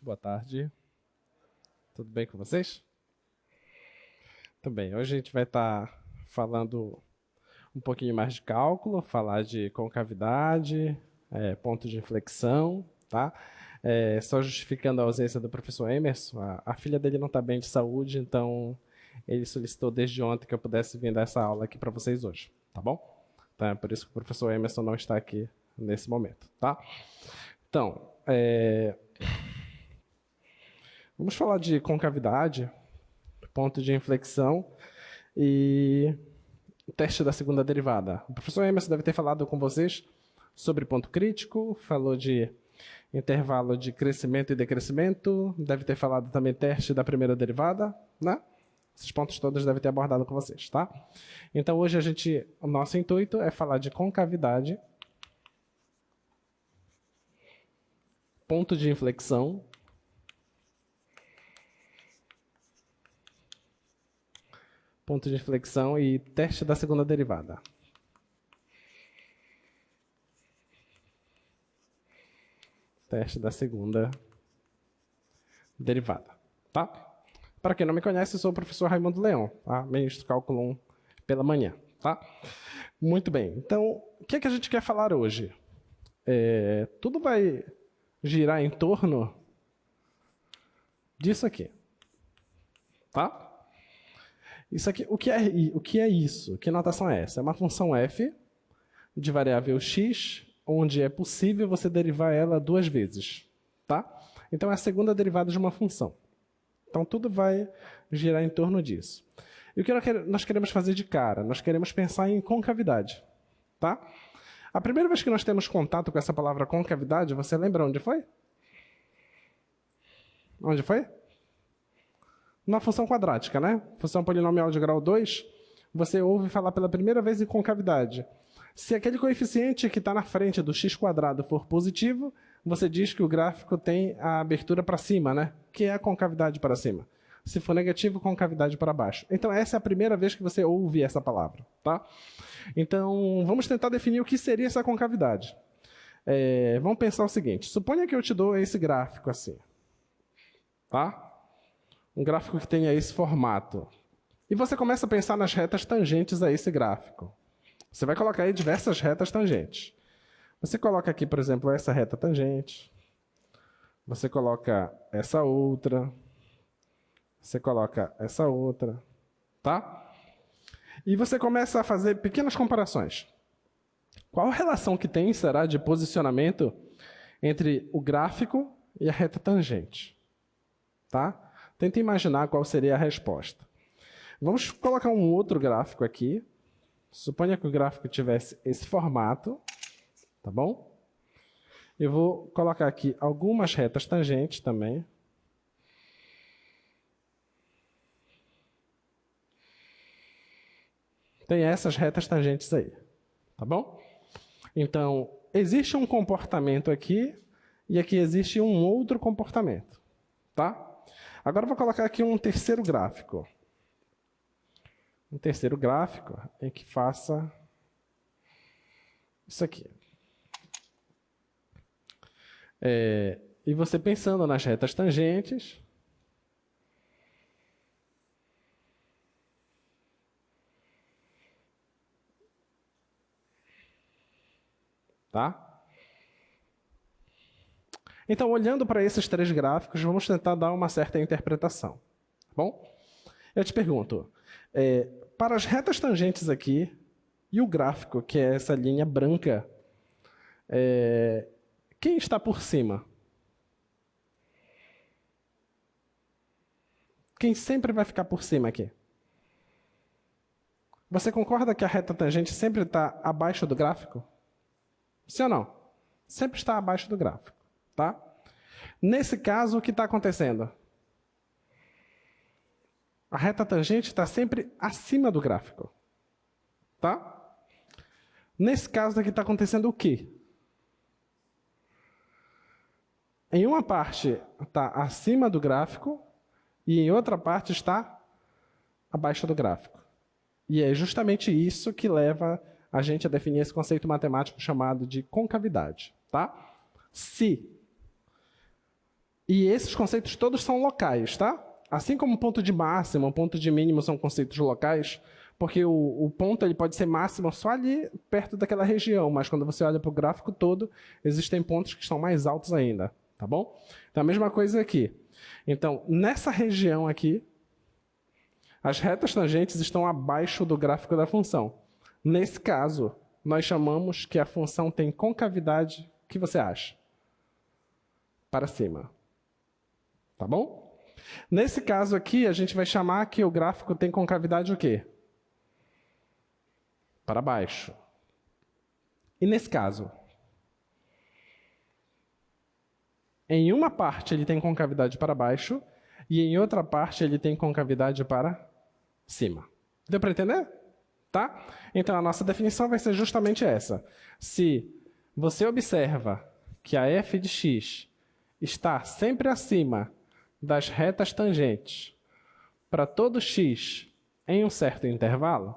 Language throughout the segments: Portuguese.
boa tarde. Tudo bem com vocês? Tudo bem. Hoje a gente vai estar falando um pouquinho mais de cálculo, falar de concavidade, ponto de inflexão, tá? Só justificando a ausência do professor Emerson, a filha dele não está bem de saúde, então ele solicitou desde ontem que eu pudesse vir dar essa aula aqui para vocês hoje, tá bom? Então é por isso que o professor Emerson não está aqui nesse momento, tá? Então, vamos falar de concavidade, ponto de inflexão e o teste da segunda derivada. O professor Emerson deve ter falado com vocês sobre ponto crítico, falou de intervalo de crescimento e decrescimento, deve ter falado também teste da primeira derivada, né? Esses pontos todos devem ter abordado com vocês, tá? Então hoje o nosso intuito é falar de concavidade, ponto de inflexão, e teste da segunda derivada. Teste da segunda derivada, tá? Para quem não me conhece, eu sou o professor Raimundo Leão, tá? Ministro Cálculo 1 pela manhã, tá? Muito bem, então, o que é que a gente quer falar hoje? Tudo vai girar em torno disso aqui, tá? Isso aqui, o que é isso? Que notação é essa? É uma função f de variável x, onde é possível você derivar ela duas vezes, tá? Então é a segunda derivada de uma função. Então tudo vai girar em torno disso. E o que nós queremos fazer de cara? Nós queremos pensar em concavidade, tá? A primeira vez que nós temos contato com essa palavra concavidade, você lembra onde foi? Onde foi? Na função quadrática, né? Função polinomial de grau 2, você ouve falar pela primeira vez em concavidade. Se aquele coeficiente que está na frente do x² for positivo, você diz que o gráfico tem a abertura para cima, né? Que é a concavidade para cima. Se for negativo, concavidade para baixo. Então essa é a primeira vez que você ouve essa palavra, tá? Então vamos tentar definir o que seria essa concavidade. Vamos pensar o seguinte, suponha que eu te dou esse gráfico assim, tá? Um gráfico que tenha esse formato. E você começa a pensar nas retas tangentes a esse gráfico. Você vai colocar aí diversas retas tangentes. Você coloca aqui, por exemplo, essa reta tangente. Você coloca essa outra. Você coloca essa outra. Tá? E você começa a fazer pequenas comparações. Qual a relação que tem, será, de posicionamento entre o gráfico e a reta tangente? Tá? Tenta imaginar qual seria a resposta. Vamos colocar um outro gráfico aqui. Suponha que o gráfico tivesse esse formato, tá bom? Eu vou colocar aqui algumas retas tangentes também. Tem essas retas tangentes aí, tá bom? Então, existe um comportamento aqui e aqui existe um outro comportamento, tá? Agora eu vou colocar aqui um terceiro gráfico. Um terceiro gráfico em que faça isso aqui. E você pensando nas retas tangentes, tá? Então, olhando para esses três gráficos, vamos tentar dar uma certa interpretação. Tá bom? Eu te pergunto, para as retas tangentes aqui, e o gráfico, que é essa linha branca, quem está por cima? Quem sempre vai ficar por cima aqui? Você concorda que a reta tangente sempre está abaixo do gráfico? Sim ou não? Sempre está abaixo do gráfico. Tá? Nesse caso, o que está acontecendo? A reta tangente está sempre acima do gráfico. Tá? Nesse caso aqui está acontecendo o quê? Em uma parte está acima do gráfico e em outra parte está abaixo do gráfico. E é justamente isso que leva a gente a definir esse conceito matemático chamado de concavidade. Tá? Se E esses conceitos todos são locais, tá? Assim como o ponto de máximo, o ponto de mínimo são conceitos locais, porque o ponto ele pode ser máximo só ali perto daquela região, mas quando você olha para o gráfico todo, existem pontos que estão mais altos ainda, tá bom? Então, a mesma coisa aqui. Então, nessa região aqui, as retas tangentes estão abaixo do gráfico da função. Nesse caso, nós chamamos que a função tem concavidade, o que você acha? Para cima. Tá bom? Nesse caso aqui, a gente vai chamar que o gráfico tem concavidade o quê? Para baixo. E nesse caso? Em uma parte ele tem concavidade para baixo e em outra parte ele tem concavidade para cima. Deu para entender? Tá? Então a nossa definição vai ser justamente essa. Se você observa que a f de x está sempre acima das retas tangentes para todo x em um certo intervalo,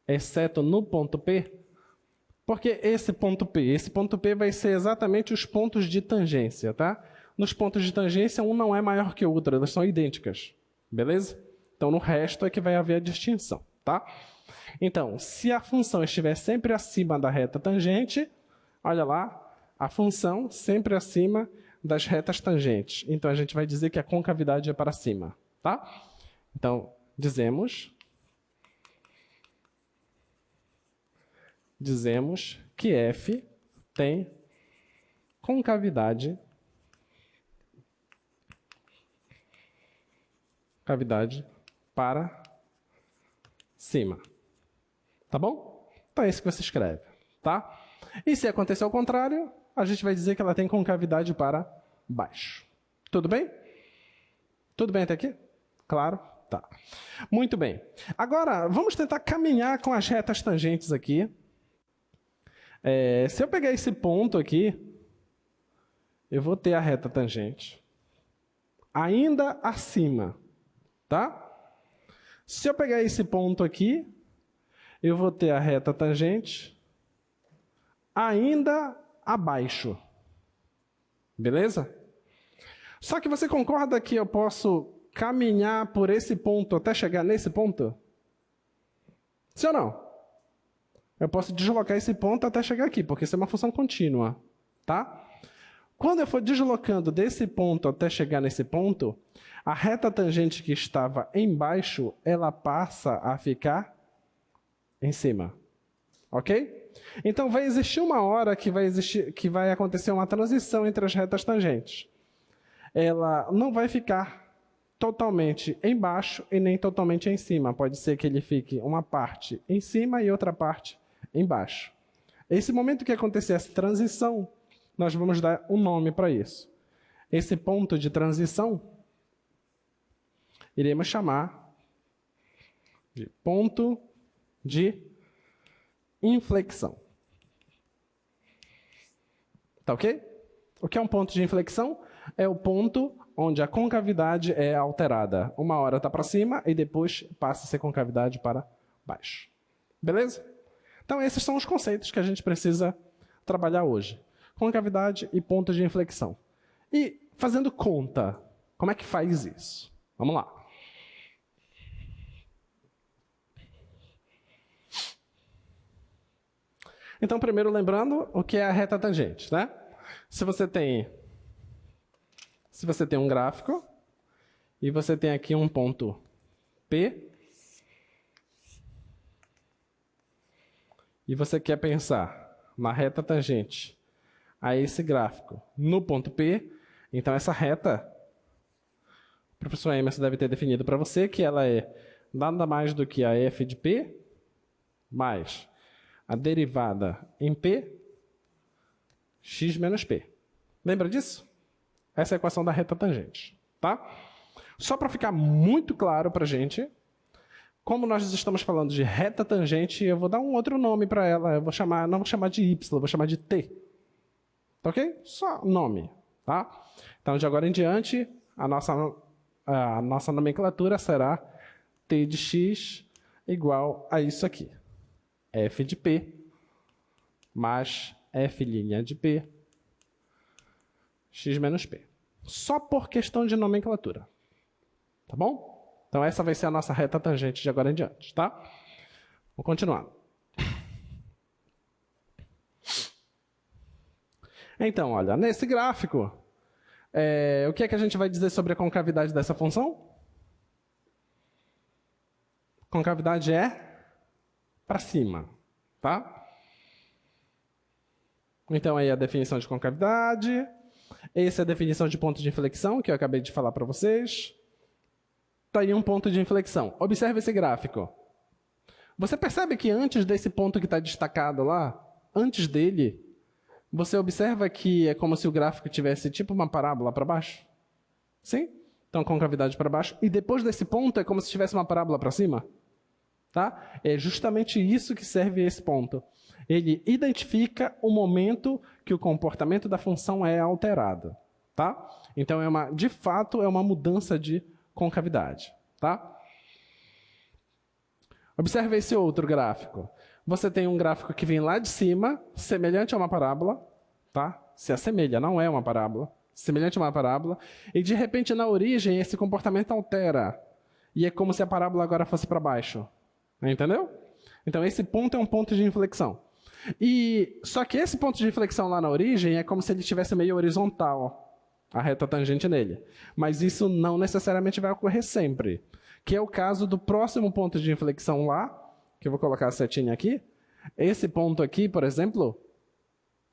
exceto no ponto P, porque esse ponto P vai ser exatamente os pontos de tangência, tá? Nos pontos de tangência, um não é maior que o outro, elas são idênticas, beleza? Então, no resto é que vai haver a distinção, tá? Então, se a função estiver sempre acima da reta tangente, olha lá, a função sempre acima das retas tangentes. Então, a gente vai dizer que a concavidade é para cima, tá? Então, dizemos que f tem concavidade para cima. Tá bom? Então é isso que você escreve, tá? E se acontecer ao contrário, a gente vai dizer que ela tem concavidade para baixo. Tudo bem? Tudo bem até aqui? Claro? Tá. Muito bem. Agora, vamos tentar caminhar com as retas tangentes aqui. Se eu pegar esse ponto aqui, eu vou ter a reta tangente ainda acima, tá? Se eu pegar esse ponto aqui, eu vou ter a reta tangente ainda abaixo. Beleza? Só que você concorda que eu posso caminhar por esse ponto até chegar nesse ponto? Sim ou não? Eu posso deslocar esse ponto até chegar aqui, porque isso é uma função contínua, tá? Quando eu for deslocando desse ponto até chegar nesse ponto, a reta tangente que estava embaixo, ela passa a ficar em cima. Ok? Então, vai existir uma hora que vai acontecer uma transição entre as retas tangentes. Ela não vai ficar totalmente embaixo e nem totalmente em cima. Pode ser que ele fique uma parte em cima e outra parte embaixo. Esse momento que acontecer essa transição, nós vamos dar um nome para isso. Esse ponto de transição, iremos chamar de ponto de inflexão. Tá ok? O que é um ponto de inflexão? É o ponto onde a concavidade é alterada. Uma hora está para cima e depois passa a ser concavidade para baixo. Beleza? Então, esses são os conceitos que a gente precisa trabalhar hoje. Concavidade e ponto de inflexão. E, fazendo conta, como é que faz isso? Vamos lá. Então, primeiro lembrando o que é a reta tangente, né? Se você tem um gráfico e você tem aqui um ponto P e você quer pensar na reta tangente a esse gráfico no ponto P, então essa reta, o professor Emerson deve ter definido para você que ela é nada mais do que a f de P mais a derivada em P, x menos P. Lembra disso? Essa é a equação da reta tangente, tá? Só para ficar muito claro para a gente, como nós estamos falando de reta tangente, eu vou dar um outro nome para ela. Não vou chamar de y, vou chamar de t. Tá ok? Só nome, tá? Então, de agora em diante, a nossa nomenclatura será t de x igual a isso aqui. F de P mais F' de P, x menos P. Só por questão de nomenclatura. Tá bom? Então essa vai ser a nossa reta tangente de agora em diante, tá? Vou continuar. Então, olha, nesse gráfico, o que é que a gente vai dizer sobre a concavidade dessa função? Concavidade é para cima, tá? Então, aí a definição de concavidade. Essa é a definição de ponto de inflexão, que eu acabei de falar para vocês. Está aí um ponto de inflexão. Observe esse gráfico. Você percebe que antes desse ponto que está destacado lá, antes dele, você observa que é como se o gráfico tivesse tipo uma parábola para baixo? Sim? Então, concavidade para baixo. E depois desse ponto é como se tivesse uma parábola para cima? Tá? É justamente isso que serve esse ponto. Ele identifica o momento que o comportamento da função é alterado. Tá? Então, de fato, é uma mudança de concavidade. Tá? Observe esse outro gráfico. Você tem um gráfico que vem lá de cima, semelhante a uma parábola. Tá? Se assemelha, não é uma parábola. Semelhante a uma parábola. E, de repente, na origem, esse comportamento altera. E é como se a parábola agora fosse para baixo. Entendeu? Então, esse ponto é um ponto de inflexão. Só que esse ponto de inflexão lá na origem é como se ele estivesse meio horizontal, a reta tangente nele. Mas isso não necessariamente vai ocorrer sempre. Que é o caso do próximo ponto de inflexão lá, que eu vou colocar a setinha aqui. Esse ponto aqui, por exemplo,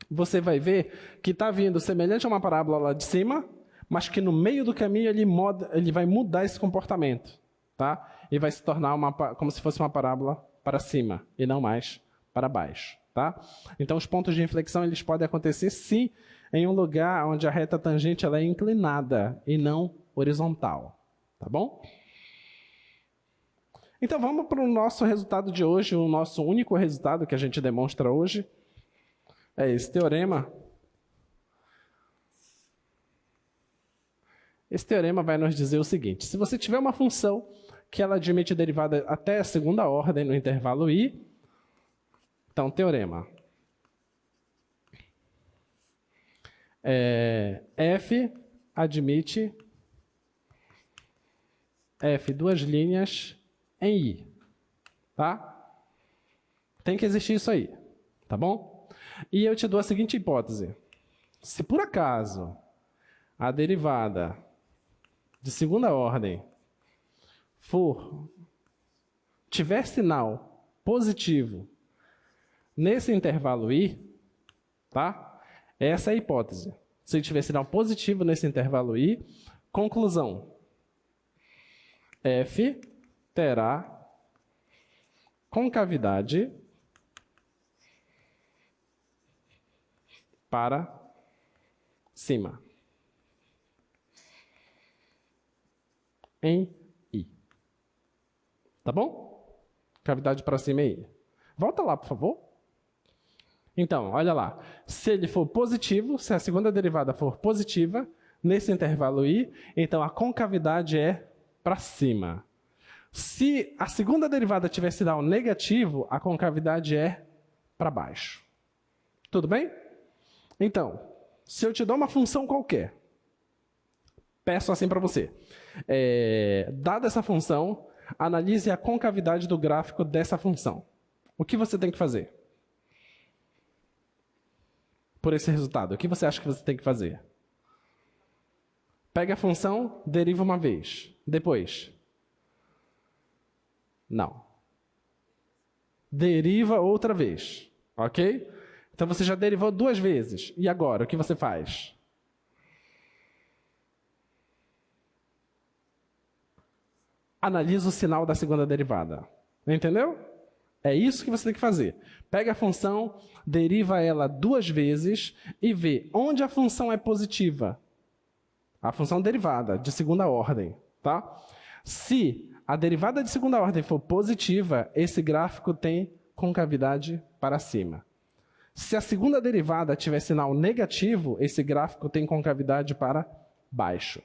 você vai ver que está vindo semelhante a uma parábola lá de cima, mas que no meio do caminho ele vai mudar esse comportamento. Tá? E vai se tornar como se fosse uma parábola para cima, e não mais para baixo. Tá? Então, os pontos de inflexão eles podem acontecer, sim, em um lugar onde a reta tangente ela é inclinada e não horizontal. Tá bom? Então, vamos para o nosso resultado de hoje, o nosso único resultado que a gente demonstra hoje. É esse teorema. Esse teorema vai nos dizer o seguinte: se você tiver uma função que ela admite derivada até a segunda ordem no intervalo i, então, teorema. F admite F duas linhas em I. Tá? Tem que existir isso aí. Tá bom? E eu te dou a seguinte hipótese. Se por acaso a derivada de segunda ordem tiver sinal positivo nesse intervalo I, tá? Essa é a hipótese. Se tiver sinal positivo nesse intervalo I, conclusão. F terá concavidade para cima. Em I. Tá bom? Cavidade para cima em I. Volta lá, por favor. Então, olha lá. Se ele for positivo, se a segunda derivada for positiva, nesse intervalo I, então a concavidade é para cima. Se a segunda derivada tiver sinal negativo, a concavidade é para baixo. Tudo bem? Então, se eu te dou uma função qualquer, peço assim para você. Dada essa função, analise a concavidade do gráfico dessa função. O que você tem que fazer? Por esse resultado, o que você acha que você tem que fazer? Pega a função, deriva uma vez. Depois? Não. Deriva outra vez. Ok? Então você já derivou duas vezes. E agora, o que você faz? Analisa o sinal da segunda derivada. Entendeu? É isso que você tem que fazer. Pega a função, deriva ela duas vezes e vê onde a função é positiva. A função derivada, de segunda ordem. Tá? Se a derivada de segunda ordem for positiva, esse gráfico tem concavidade para cima. Se a segunda derivada tiver sinal negativo, esse gráfico tem concavidade para baixo.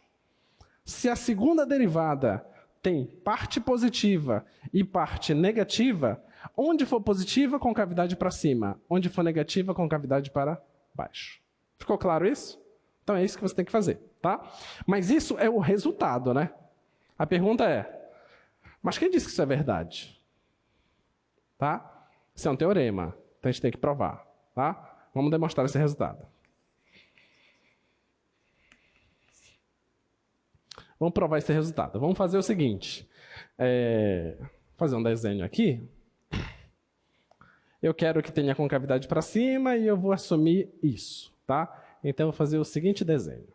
Se a segunda derivada tem parte positiva e parte negativa, onde for positiva, concavidade para cima. Onde for negativa, concavidade para baixo. Ficou claro isso? Então é isso que você tem que fazer. Tá? tá? Mas isso é o resultado, né? A pergunta é, mas quem disse que isso é verdade? Tá? Isso é um teorema, então a gente tem que provar, tá? Vamos demonstrar esse resultado. Vamos provar esse resultado. Vamos fazer o seguinte, fazer um desenho aqui. Eu quero que tenha concavidade para cima e eu vou assumir isso, tá? Então eu vou fazer o seguinte desenho.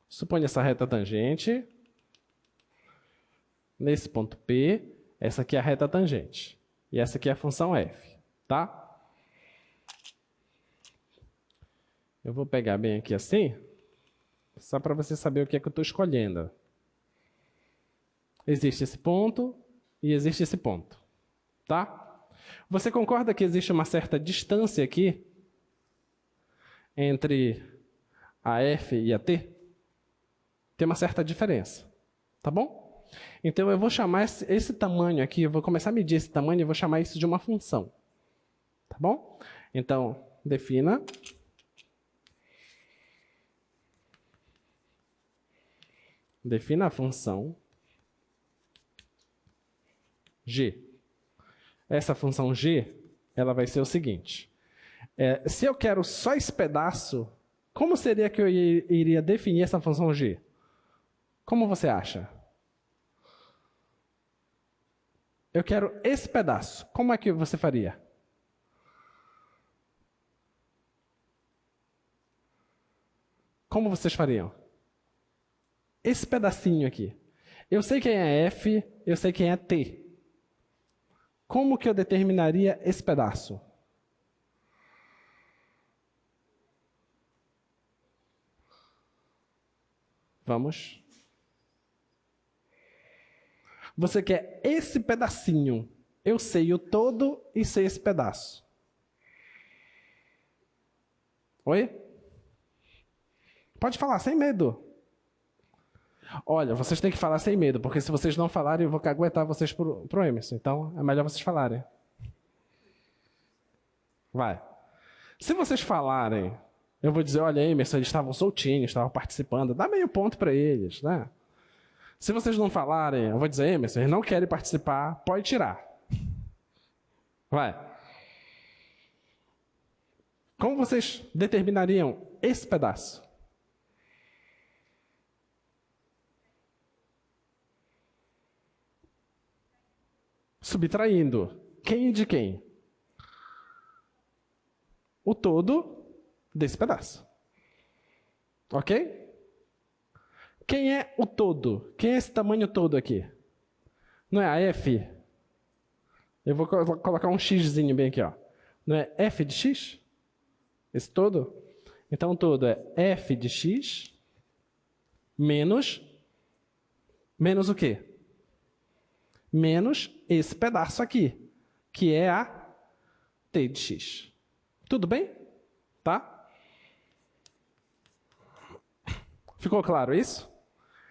Suponha essa reta tangente. Nesse ponto P, essa aqui é a reta tangente. E essa aqui é a função f, tá? Eu vou pegar bem aqui assim, só para você saber o que é que eu estou escolhendo. Existe esse ponto e existe esse ponto, tá? Você concorda que existe uma certa distância aqui entre a f e a t? Tem uma certa diferença, tá bom? Então, eu vou chamar esse tamanho aqui, eu vou começar a medir esse tamanho e vou chamar isso de uma função. Tá bom? Então, defina a função g. Essa função g, ela vai ser o seguinte. Se eu quero só esse pedaço, como seria que eu iria definir essa função g? Como você acha? Eu quero esse pedaço. Como é que você faria? Como vocês fariam? Esse pedacinho aqui. Eu sei quem é f, eu sei quem é t. Como que eu determinaria esse pedaço? Vamos. Você quer esse pedacinho. Eu sei o todo e sei esse pedaço. Oi? Pode falar, sem medo. Olha, vocês têm que falar sem medo, porque se vocês não falarem, eu vou caguetar vocês pro Emerson. Então, é melhor vocês falarem. Vai. Se vocês falarem, eu vou dizer, olha, Emerson, eles estavam soltinhos, estavam participando. Dá meio ponto para eles, né? Se vocês não falarem, eu vou dizer, Emerson, eles não querem participar, pode tirar. Vai. Como vocês determinariam esse pedaço? Subtraindo. Quem de quem? O todo desse pedaço. Ok? Quem é o todo? Quem é esse tamanho todo aqui? Não é a f? Eu vou colocar um xzinho bem aqui, ó. Não é f de x? Esse todo? Então, o todo é f de x menos o quê? Menos esse pedaço aqui, que é a t de x. Tudo bem? Tá? Ficou claro isso?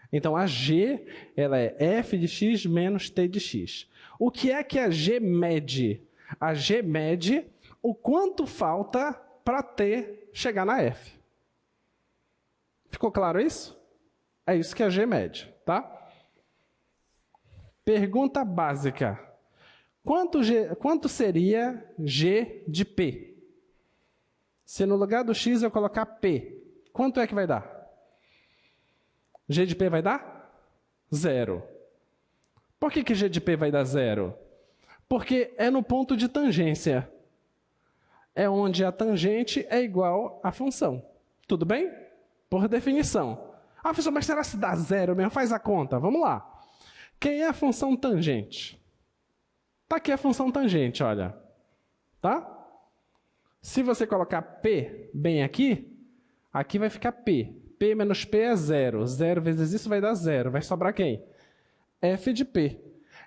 Então, a g, ela é f de x menos t de x. O que é que a g mede? A g mede o quanto falta para t chegar na f. Ficou claro isso? É isso que a g mede, tá? Pergunta básica. Quanto seria g de p? Se no lugar do x eu colocar p, quanto é que vai dar? G de P vai dar? 0. Por que G de P vai dar 0? Porque é no ponto de tangência. É onde a tangente é igual à função. Tudo bem? Por definição. Ah, professor, mas será se dá 0 mesmo? Faz a conta. Vamos lá. Quem é a função tangente? Tá aqui a função tangente, olha. Tá? Se você colocar P bem aqui, aqui vai ficar P. P menos P é 0. 0 vezes isso vai dar 0. Vai sobrar quem? F de P.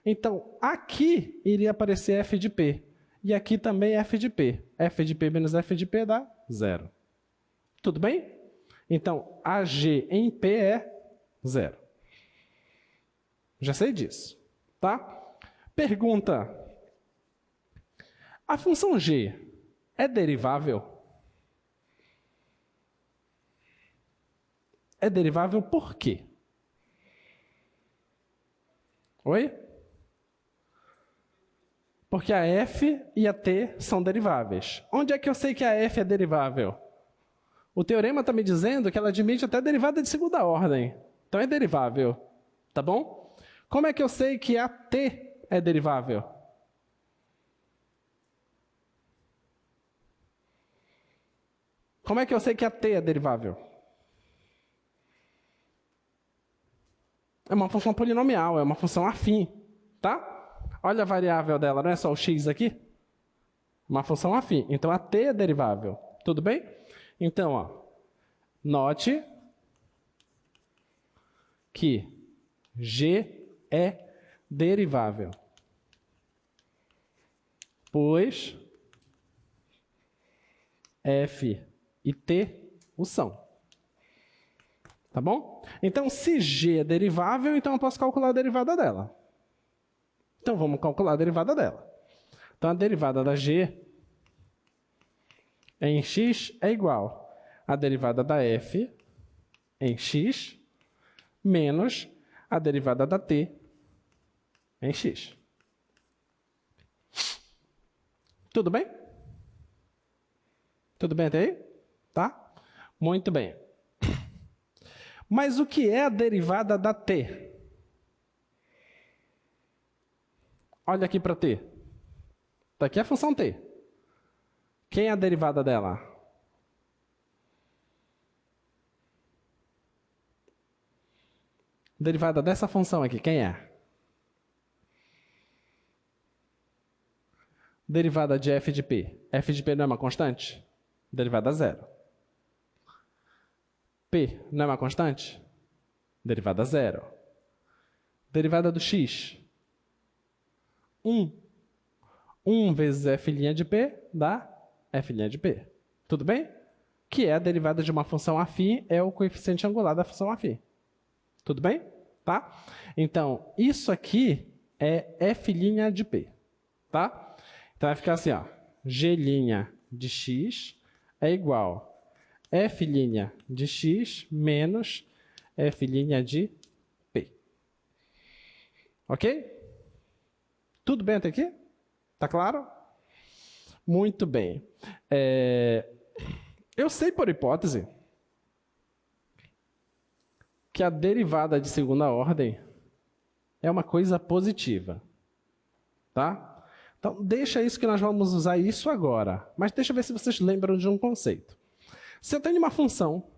Então, aqui iria aparecer F de P. E aqui também F de P. F de P menos F de P dá 0. Tudo bem? Então, AG em P é 0. Já sei disso, tá? Pergunta. A função G é derivável? É derivável por quê? Oi? Porque a f e a t são deriváveis. Onde é que eu sei que a f é derivável? O teorema está me dizendo que ela admite até derivada de segunda ordem. Então é derivável, tá bom? Como é que eu sei que a t é derivável? Como é que eu sei que a t é derivável? É uma função polinomial, é uma função afim, tá? Olha a variável dela, não é só o x aqui? Uma função afim. Então, a t é derivável. Tudo bem? Então, ó, note que g é derivável, pois f e t o são. Tá bom? Então, se g é derivável, então eu posso calcular a derivada dela. Então, vamos calcular a derivada dela. Então, a derivada da g em x é igual à derivada da f em x menos a derivada da t em x. Tudo bem? Tudo bem até aí? Tá? Muito bem. Mas o que é a derivada da t? Olha aqui para t. Daqui é a função t. Quem é a derivada dela? Derivada dessa função aqui, quem é? Derivada de f de p. F de p não é uma constante? Derivada zero. P não é uma constante? Derivada zero. Derivada do x. 1. 1 vezes f' de p dá f' de p. Tudo bem? Que é a derivada de uma função afim, é o coeficiente angular da função afim. Tudo bem? Tá? Então, isso aqui é f' de p. Tá? Então, vai ficar assim, ó. G' de x é igual a f' de x menos f' de p. Ok? Tudo bem até aqui? Tá claro? Muito bem. Eu sei por hipótese que a derivada de segunda ordem é uma coisa positiva. Tá? Então, deixa isso que nós vamos usar isso agora. Mas deixa eu ver se vocês lembram de um conceito. Se eu tenho uma função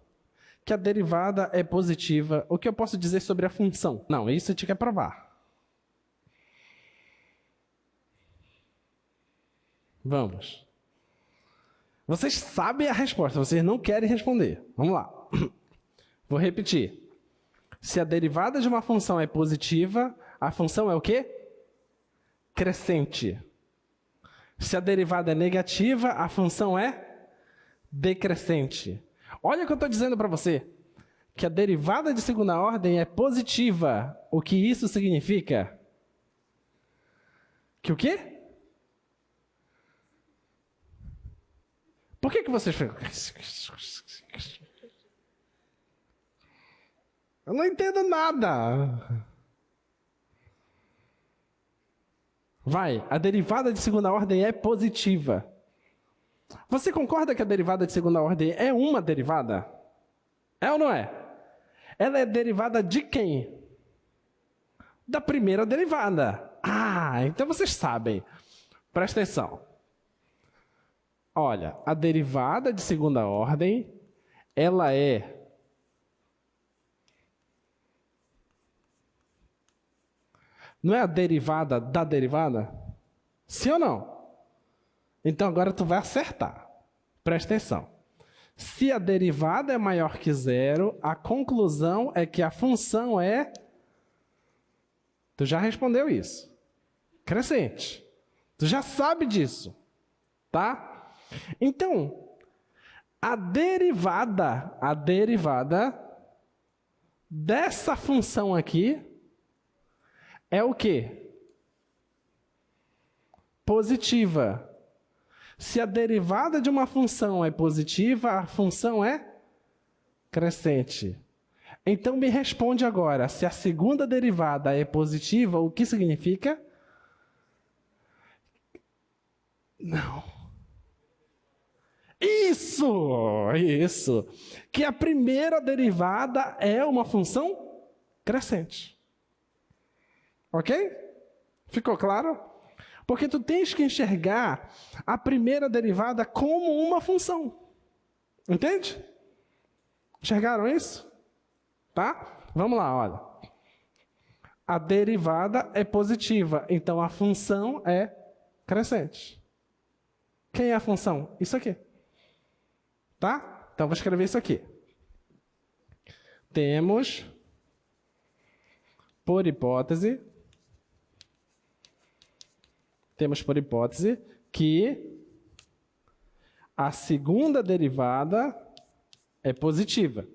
que a derivada é positiva, o que eu posso dizer sobre a função? Não, isso a gente quer provar. Vamos. Vocês sabem a resposta, vocês não querem responder. Vamos lá. Vou repetir. Se a derivada de uma função é positiva, a função é o quê? Crescente. Se a derivada é negativa, a função é decrescente. Olha o que eu estou dizendo para você. Que a derivada de segunda ordem é positiva. O que isso significa? Que o quê? Por que vocês ficam... Eu não entendo nada. Vai, a derivada de segunda ordem é positiva. Você concorda que a derivada de segunda ordem é uma derivada? É ou não é? Ela é derivada de quem? Da primeira derivada. Ah, então vocês sabem. Presta atenção. Olha, a derivada de segunda ordem, ela é não é a derivada da derivada? Sim ou não? Então agora tu vai acertar. Presta atenção. Se a derivada é maior que zero, a conclusão é que a função é... Tu já respondeu isso. Crescente. Tu já sabe disso. Tá? Então, A derivada dessa função aqui é o quê? Positiva. Se a derivada de uma função é positiva, a função é crescente. Então me responde agora, se a segunda derivada é positiva, o que significa? Não. Isso. Que a primeira derivada é uma função crescente. Ok? Ficou claro? Porque tu tens que enxergar a primeira derivada como uma função. Entende? Enxergaram isso? Tá? Vamos lá, olha. A derivada é positiva, então a função é crescente. Quem é a função? Isso aqui. Tá? Então vou escrever isso aqui. Temos, por hipótese, que a segunda derivada é positiva.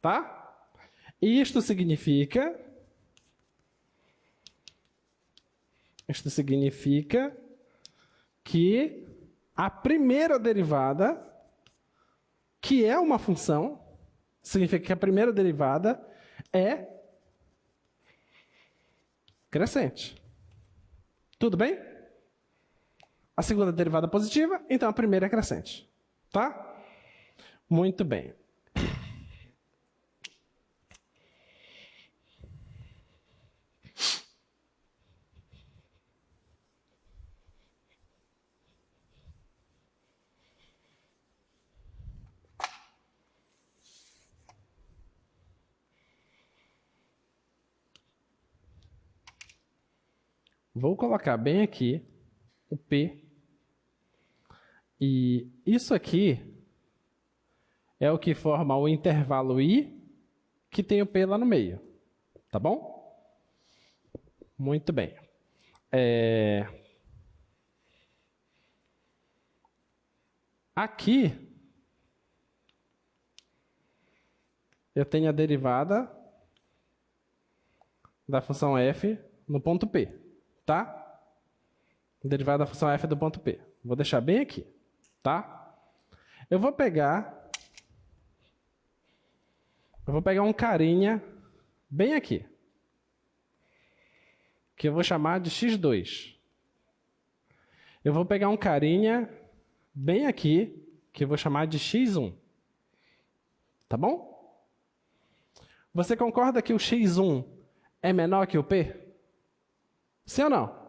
Tá? Isto significa que a primeira derivada, que é uma função, significa que a primeira derivada é crescente. Tudo bem? A segunda derivada é positiva, então a primeira é crescente. Tá? Muito bem. Vou colocar bem aqui o P. E isso aqui é o que forma o intervalo I, que tem o P lá no meio. Tá bom? Muito bem. Aqui, eu tenho a derivada da função f no ponto P. Tá? Derivada da função f do ponto P. Vou deixar bem aqui. Tá? Eu vou pegar um carinha bem aqui, que eu vou chamar de x2. Eu vou pegar um carinha bem aqui, que eu vou chamar de x1. Tá bom? Você concorda que o x1 é menor que o P? Sim ou não?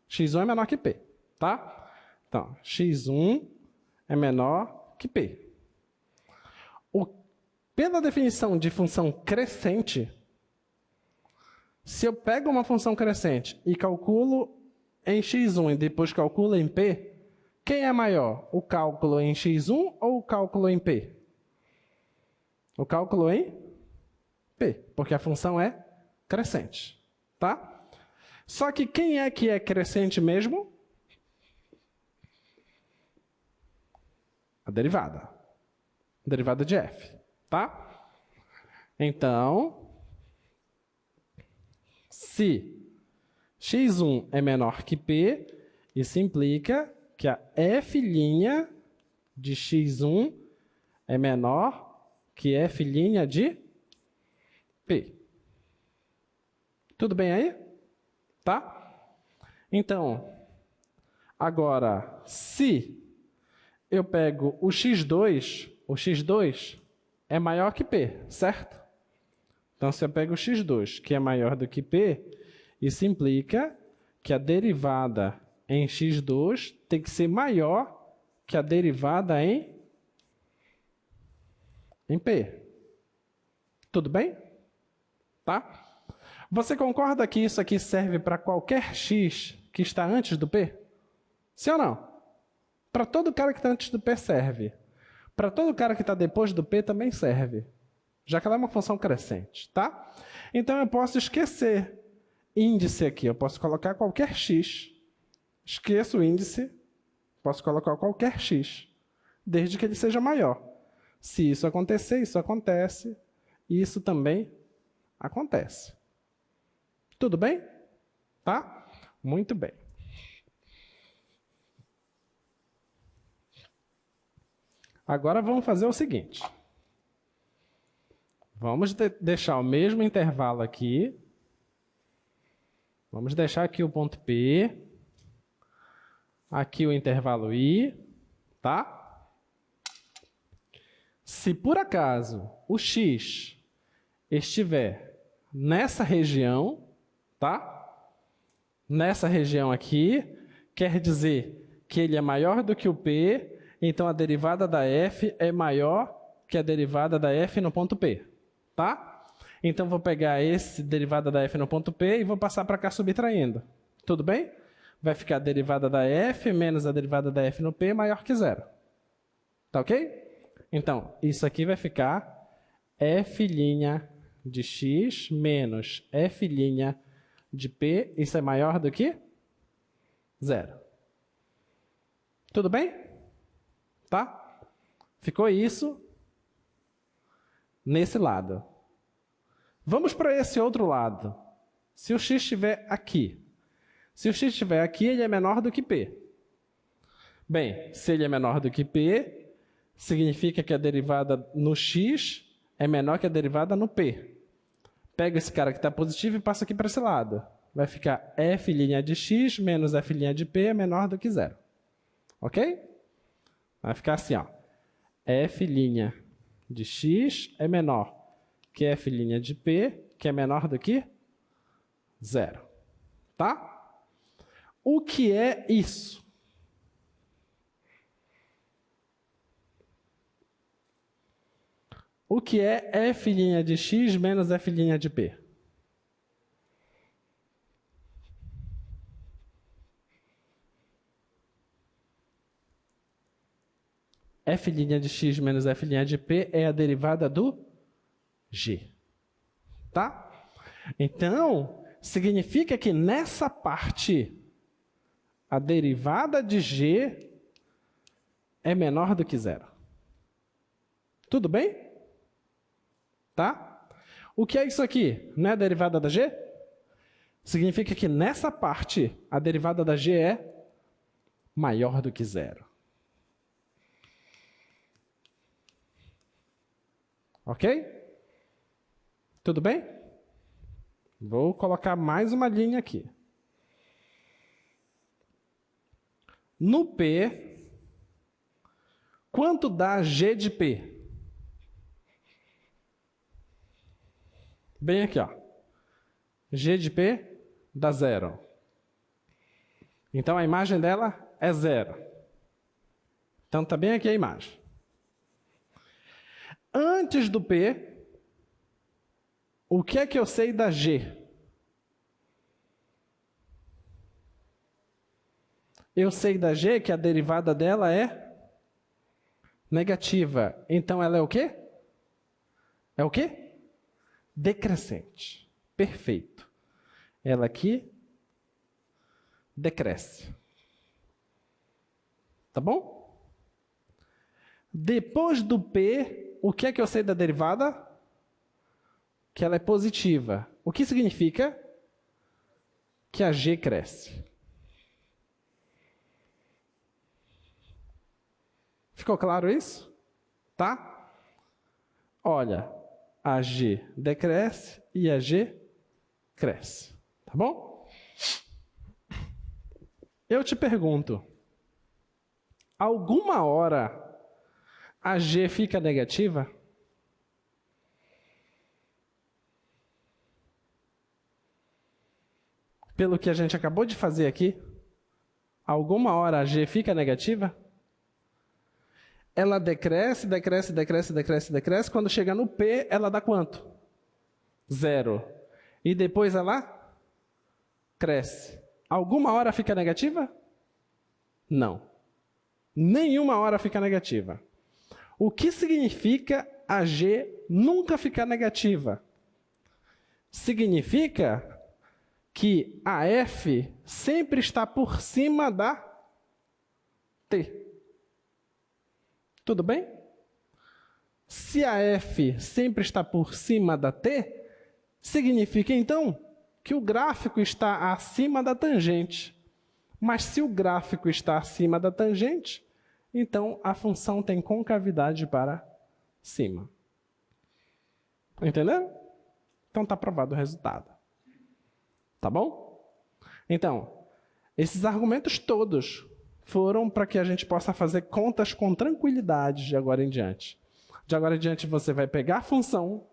x1 é menor que P, tá? Então, x1 é menor que P. Pela definição de função crescente, se eu pego uma função crescente e calculo em x1 e depois calculo em P, quem é maior? O cálculo em x1 ou o cálculo em P? O cálculo em P, porque a função é crescente, tá? Só que quem é que é crescente mesmo? A derivada. A derivada de f, tá? Então, se x1 é menor que p, isso implica que a f' de x1 é menor que f' de p. Tudo bem aí? Tá? Então, agora, se eu pego o x2 é maior que p, certo? Então, se eu pego o x2, que é maior do que p, isso implica que a derivada em x2 tem que ser maior que a derivada em p. Tudo bem? Tá? Você concorda que isso aqui serve para qualquer x que está antes do P? Sim ou não? Para todo cara que está antes do P serve. Para todo cara que está depois do P também serve. Já que ela é uma função crescente, tá? Então eu posso esquecer índice aqui. Eu posso colocar qualquer x. Esqueço o índice. Posso colocar qualquer x. desde que ele seja maior. Se isso acontecer, isso acontece, e isso também acontece. Tudo bem? Tá? Muito bem. Agora vamos fazer o seguinte. Vamos deixar o mesmo intervalo aqui. Vamos deixar aqui o ponto P. Aqui o intervalo I. Tá? Se por acaso o X estiver nessa região, tá? Nessa região aqui, quer dizer que ele é maior do que o P, então a derivada da f é maior que a derivada da f no ponto P, tá? Então vou pegar esse derivada da f no ponto P e vou passar para cá subtraindo. Tudo bem? Vai ficar a derivada da f menos a derivada da f no P maior que zero. Tá ok? Então, isso aqui vai ficar f' de x menos f' de P, isso é maior do que zero. Tudo bem? Tá? Ficou isso nesse lado. Vamos para esse outro lado. Se o x estiver aqui. Se o x estiver aqui, ele é menor do que P. Bem, se ele é menor do que P, significa que a derivada no x é menor que a derivada no P. Pega esse cara que está positivo e passa aqui para esse lado. Vai ficar f' de x menos f' de P é menor do que zero. Ok? Vai ficar assim, ó. F' de x é menor que f' de P, que é menor do que zero. Tá? O que é isso? O que é f' de x menos f' de P? F' de x menos f' de P é a derivada do g. Tá? Então, significa que nessa parte, a derivada de g é menor do que zero. Tudo bem? Tá? O que é isso aqui? Não é a derivada da g? Significa que nessa parte, a derivada da g é maior do que zero. Ok? Tudo bem? Vou colocar mais uma linha aqui. No P, quanto dá g de P? Bem aqui, ó. G de P dá zero. Então a imagem dela é zero. Então está bem aqui a imagem. Antes do P, o que é que eu sei da G? Eu sei da G que a derivada dela é negativa. Então ela é o quê? É o quê? Decrescente. Perfeito. Ela aqui decresce. Tá bom? Depois do P, o que é que eu sei da derivada? Que ela é positiva. O que significa? Que a G cresce. Ficou claro isso? Tá? Olha, a G decresce e a G cresce. Tá bom? Eu te pergunto, alguma hora a G fica negativa? Pelo que a gente acabou de fazer aqui, alguma hora a G fica negativa? Ela decresce, decresce, decresce, decresce, decresce. Quando chega no P, ela dá quanto? Zero. E depois ela cresce. Alguma hora fica negativa? Não. Nenhuma hora fica negativa. O que significa a G nunca ficar negativa? Significa que a F sempre está por cima da T. Tudo bem? Se a f sempre está por cima da t, significa então que o gráfico está acima da tangente. Mas se o gráfico está acima da tangente, então a função tem concavidade para cima. Entenderam? Então está aprovado o resultado. Tá bom? Então, esses argumentos todos foram para que a gente possa fazer contas com tranquilidade de agora em diante. De agora em diante você vai pegar a função,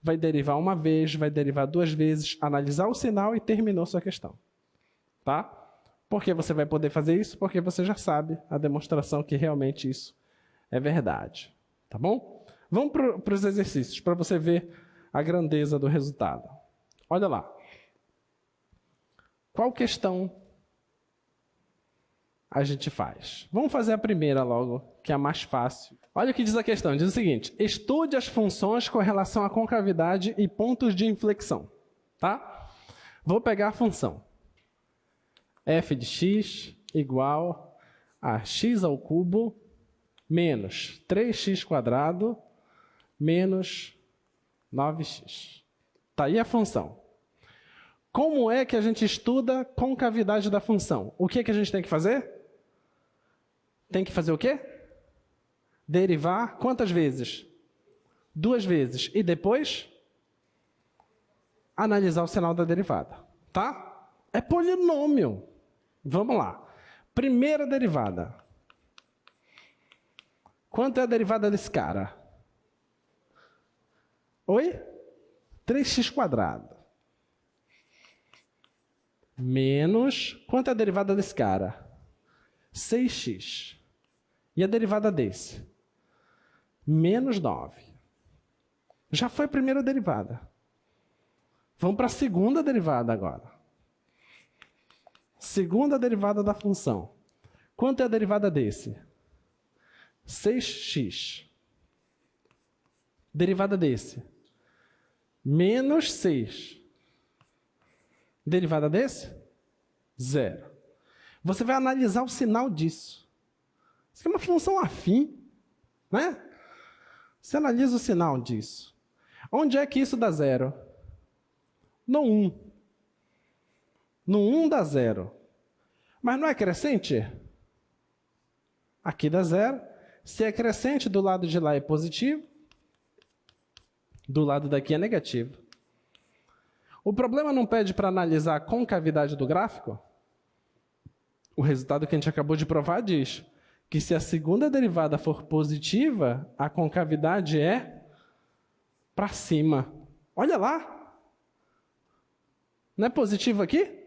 vai derivar uma vez, vai derivar duas vezes, analisar o sinal e terminou sua questão. Tá? Por que você vai poder fazer isso? Porque você já sabe a demonstração que realmente isso é verdade. Tá bom? Vamos para os exercícios, para você ver a grandeza do resultado. Olha lá. Qual questão a gente faz? Vamos fazer a primeira logo, que é a mais fácil. Olha o que diz a questão. Diz o seguinte: estude as funções com relação à concavidade e pontos de inflexão. Tá? Vou pegar a função. F de x igual a x ao cubo menos 3x² menos 9x. Está aí a função. Como é que a gente estuda concavidade da função? O que é que a gente tem que fazer? Tem que fazer o quê? Derivar quantas vezes? 2 vezes. E depois? Analisar o sinal da derivada. Tá? É polinômio. Vamos lá. Primeira derivada. Quanto é a derivada desse cara? Oi? 3x². Menos... Quanto é a derivada desse cara? 6x. E a derivada desse? Menos 9. Já foi a primeira derivada. Vamos para a segunda derivada agora. Segunda derivada da função. Quanto é a derivada desse? 6x. Derivada desse? Menos 6. Derivada desse? 0. Você vai analisar o sinal disso. Isso é uma função afim, né? Você analisa o sinal disso. Onde é que isso dá 0? No 1. No 1 dá 0. Mas não é crescente? Aqui dá 0. Se é crescente, do lado de lá é positivo. Do lado daqui é negativo. O problema não pede para analisar a concavidade do gráfico? O resultado que a gente acabou de provar diz que se a segunda derivada for positiva, a concavidade é para cima. Olha lá. Não é positivo aqui?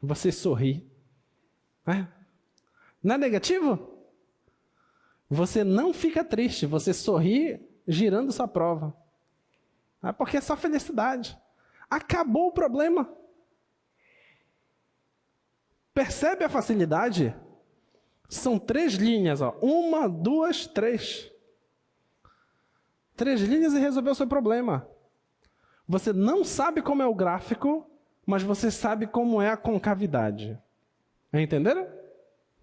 Você sorri. Não é negativo? Você não fica triste, você sorri girando sua prova. Porque é só felicidade. Acabou o problema. Percebe a facilidade? São 3 linhas. 1, 2, 3. 3 linhas e resolveu o seu problema. Você não sabe como é o gráfico, mas você sabe como é a concavidade. Entenderam?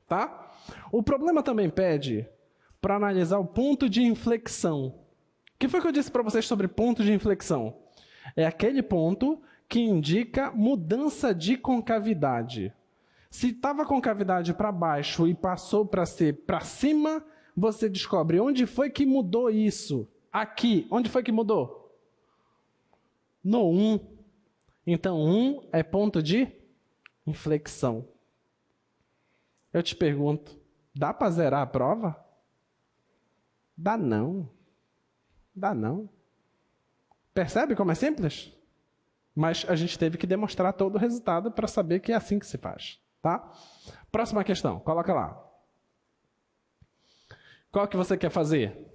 Tá? O problema também pede para analisar o ponto de inflexão. O que foi que eu disse para vocês sobre ponto de inflexão? É aquele ponto que indica mudança de concavidade. Se estava concavidade para baixo e passou para ser para cima, você descobre onde foi que mudou isso. Aqui, onde foi que mudou? No 1. Então, 1 é ponto de inflexão. Eu te pergunto, dá para zerar a prova? Dá não. Dá não. Percebe como é simples? Mas a gente teve que demonstrar todo o resultado para saber que é assim que se faz. Tá? Próxima questão, coloca lá. Qual que você quer fazer?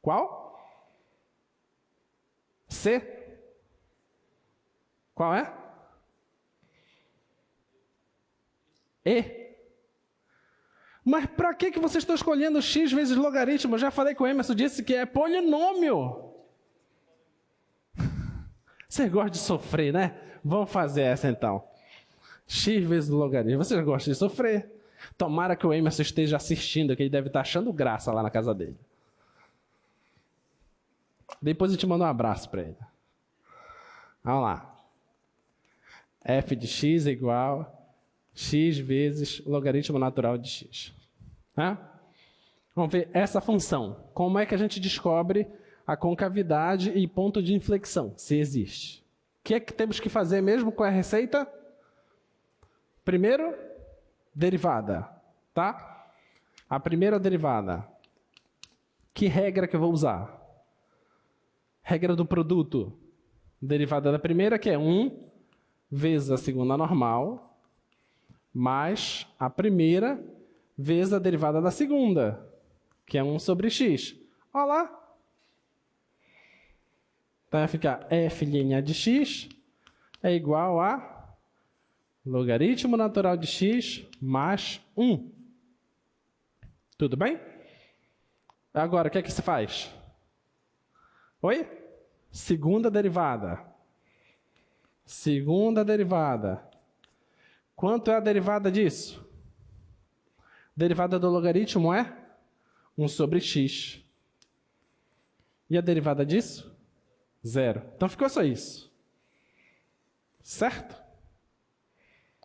Qual? C? Qual é? E? Mas para que vocês estão escolhendo x vezes logaritmo? Eu já falei com o Emerson, disse que é polinômio. Vocês gostam de sofrer, né? Vamos fazer essa então. X vezes o logaritmo. Vocês gostam de sofrer? Tomara que o Emerson esteja assistindo, que ele deve estar achando graça lá na casa dele. Depois eu te mando um abraço para ele. Vamos lá. F de x é igual a x vezes o logaritmo natural de x. Vamos ver essa função. Como é que a gente descobre a concavidade e ponto de inflexão, se existe? O que é que temos que fazer mesmo com a receita? Primeiro, derivada, tá? A primeira derivada. Que regra que eu vou usar? Regra do produto. Derivada da primeira, que é 1 vezes a segunda normal, mais a primeira vezes a derivada da segunda, que é 1 sobre x. Olha lá. Então vai ficar f' de x é igual a logaritmo natural de x mais 1. Tudo bem? Agora, o que é que se faz? Oi? Segunda derivada. Segunda derivada. Quanto é a derivada disso? Derivada do logaritmo é 1 sobre x. E a derivada disso? 0. Então ficou só isso. Certo?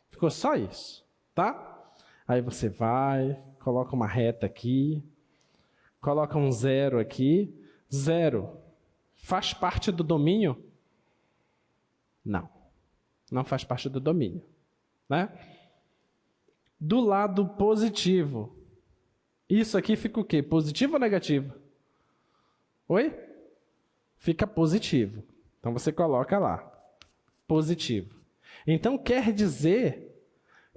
Ficou só isso, tá? Aí você vai, coloca uma reta aqui, coloca um 0 aqui. 0 faz parte do domínio? Não. Não faz parte do domínio, né? Do lado positivo, isso aqui fica o quê? Positivo ou negativo? Oi? Fica positivo. Então você coloca lá, positivo. Então quer dizer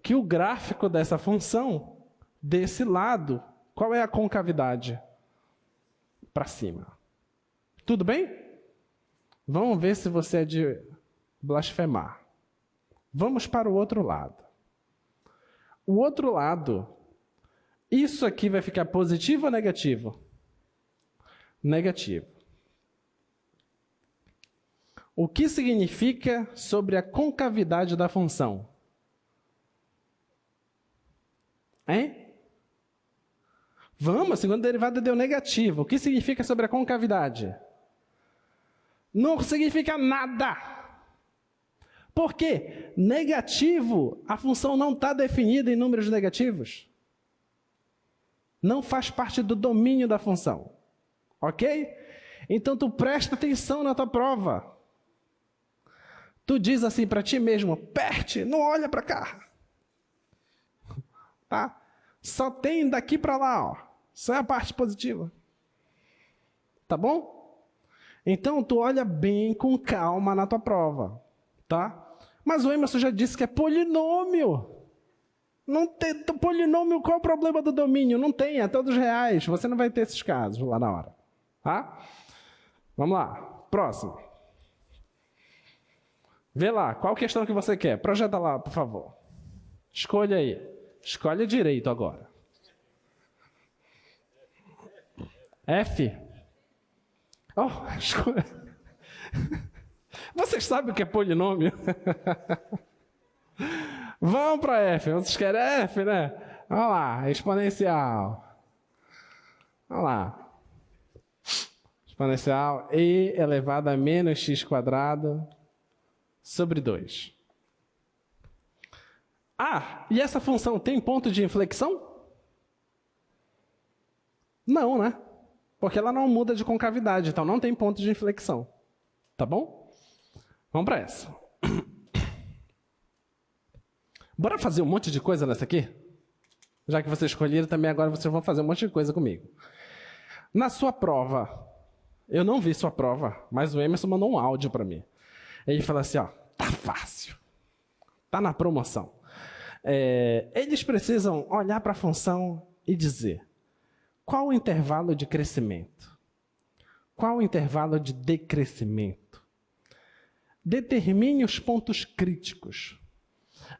que o gráfico dessa função, desse lado, qual é a concavidade? Para cima. Tudo bem? Vamos ver se você é de blasfemar. Vamos para o outro lado. O outro lado, isso aqui vai ficar positivo ou negativo? Negativo. O que significa sobre a concavidade da função? Hein? Vamos, a segunda derivada deu negativo. O que significa sobre a concavidade? Não significa nada. Por quê? Negativo, a função não está definida em números negativos. Não faz parte do domínio da função. Ok? Então tu presta atenção na tua prova. Tu diz assim para ti mesmo, Perte, não olha para cá. Tá? Só tem daqui para lá, ó. Só é a parte positiva. Tá bom? Então, tu olha bem com calma na tua prova. Tá? Mas o Emerson já disse que é polinômio. Não tem polinômio, qual é o problema do domínio? Não tem, é todos reais. Você não vai ter esses casos lá na hora. Tá? Vamos lá. Próximo. Vê lá, qual questão que você quer? Projeta lá, por favor. Escolha aí. Escolha direito agora. F? Oh, escolha. Vocês sabem o que é polinômio? Vamos para F. Vocês querem F, né? Vamos lá, exponencial. Vamos lá. Exponencial e elevado a menos x quadrado sobre 2. Ah, e essa função tem ponto de inflexão? Não, né? Porque ela não muda de concavidade, então não tem ponto de inflexão. Tá bom? Vamos para essa. Bora fazer um monte de coisa nessa aqui? Já que vocês escolheram, também agora vocês vão fazer um monte de coisa comigo. Na sua prova, eu não vi sua prova, mas o Emerson mandou um áudio para mim. Ele falou assim, ó, tá fácil. Tá na promoção. Eles precisam olhar para a função e dizer qual o intervalo de crescimento, qual o intervalo de decrescimento. Determine os pontos críticos.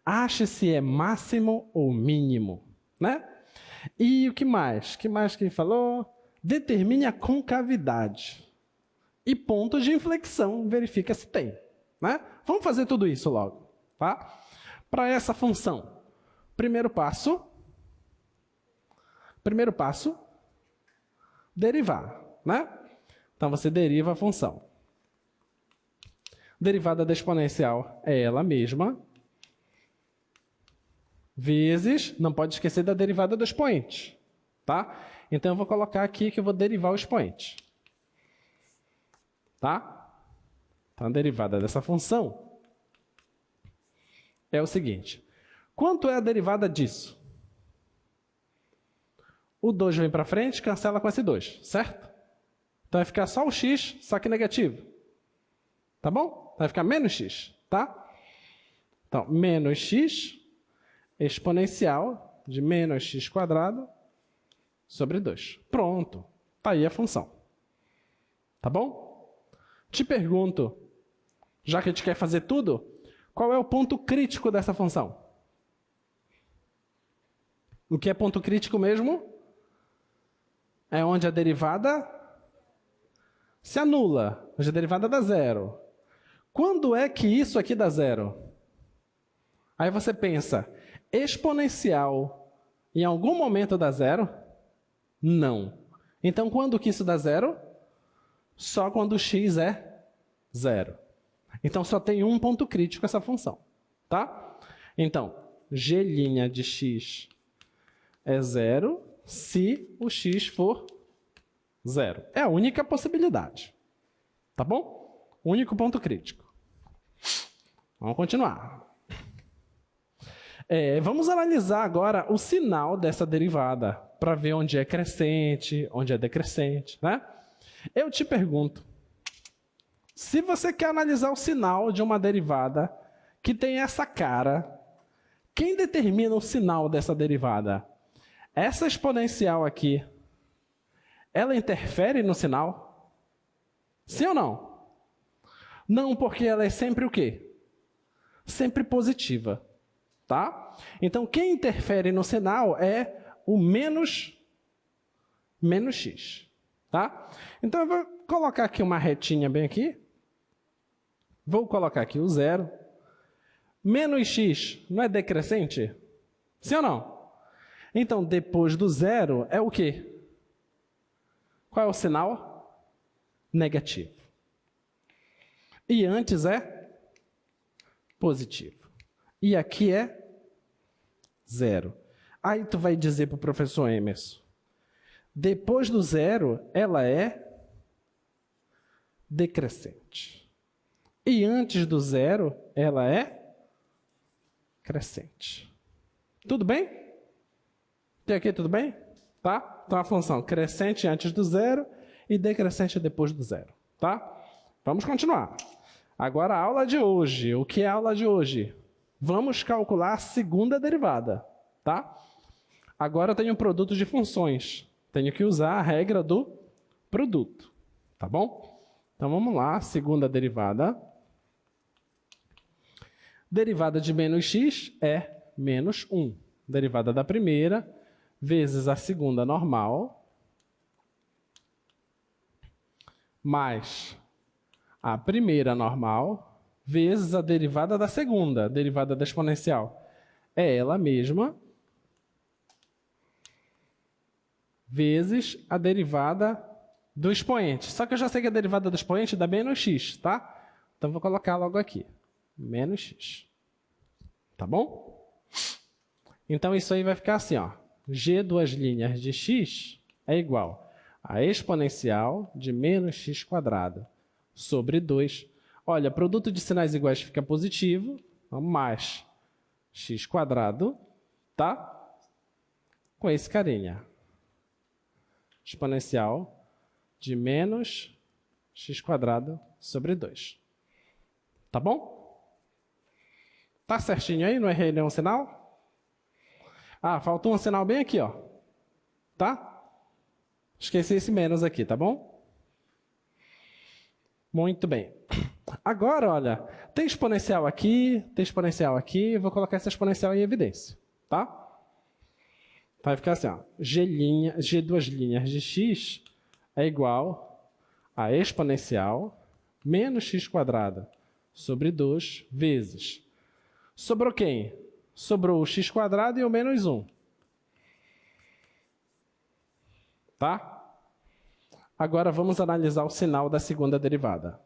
Ache se é máximo ou mínimo, né? E o que mais? O que mais que ele falou? Determine a concavidade. E pontos de inflexão, verifica se tem. né? Vamos fazer tudo isso logo, tá? Para essa função, primeiro passo, derivar, né? Então, você deriva a função. Derivada da exponencial é ela mesma, vezes, não pode esquecer da derivada do expoente, tá? Então, eu vou colocar aqui que eu vou derivar o expoente, tá? Então, a derivada dessa função é o seguinte. Quanto é a derivada disso? O 2 vem para frente, cancela com esse 2, certo? Então, vai ficar só o x, só que negativo. Tá bom? Vai ficar menos x, tá? Então, menos x exponencial de menos x quadrado sobre 2. Pronto. Tá aí a função. Tá bom? Te pergunto, já que a gente quer fazer tudo, qual é o ponto crítico dessa função? O que é ponto crítico mesmo? É onde a derivada se anula, onde a derivada dá zero. Quando é que isso aqui dá zero? Aí você pensa, exponencial em algum momento dá zero? Não. Então, quando que isso dá zero? Só quando x é zero. Então, só tem um ponto crítico essa função, tá? Então, g' de x é zero se o x for zero. É a única possibilidade, tá bom? Único ponto crítico. Vamos continuar. Vamos analisar agora o sinal dessa derivada, para ver onde é crescente, onde é decrescente, né? Eu te pergunto, se você quer analisar o sinal de uma derivada que tem essa cara, quem determina o sinal dessa derivada? Essa exponencial aqui, ela interfere no sinal? Sim ou não? Não, porque ela é sempre o quê? Sempre positiva. Tá? Então, quem interfere no sinal é o menos x. Tá? Então, eu vou colocar aqui uma retinha bem aqui. Vou colocar aqui o zero. Menos x não é decrescente? Sim ou não? Então, depois do zero é o quê? Qual é o sinal? Negativo. E antes é positivo. E aqui é zero. Aí tu vai dizer para o professor Emerson, depois do zero, ela é decrescente. E antes do zero, ela é crescente. Tudo bem? Até aqui tudo bem? Tá? Então a função crescente antes do zero e decrescente depois do zero. Tá? Vamos continuar. Agora a aula de hoje. O que é a aula de hoje? Vamos calcular a segunda derivada, tá? Agora eu tenho um produto de funções. Tenho que usar a regra do produto, tá bom? Então vamos lá, segunda derivada. Derivada de menos x é menos 1. Derivada da primeira vezes a segunda normal mais a primeira normal vezes a derivada da segunda, a derivada da exponencial. É ela mesma, vezes a derivada do expoente. Só que eu já sei que a derivada do expoente dá menos x, tá? Então, vou colocar logo aqui, menos x. Tá bom? Então, isso aí vai ficar assim, ó. G duas linhas de x é igual a exponencial de menos x quadrado sobre 2. Olha, produto de sinais iguais fica positivo, mais x quadrado, tá? Com esse carinha. Exponencial de menos x quadrado sobre 2. Tá bom? Tá certinho aí? Não errei nenhum sinal? Ah, faltou um sinal bem aqui, ó. Tá? Esqueci esse menos aqui, tá bom? Muito bem. Agora, olha, tem exponencial aqui, vou colocar essa exponencial em evidência, tá? Vai ficar assim, ó, G duas linhas de x é igual a exponencial menos x quadrado sobre 2 vezes. Sobrou quem? Sobrou o x² e o menos 1. Tá? Agora vamos analisar o sinal da segunda derivada.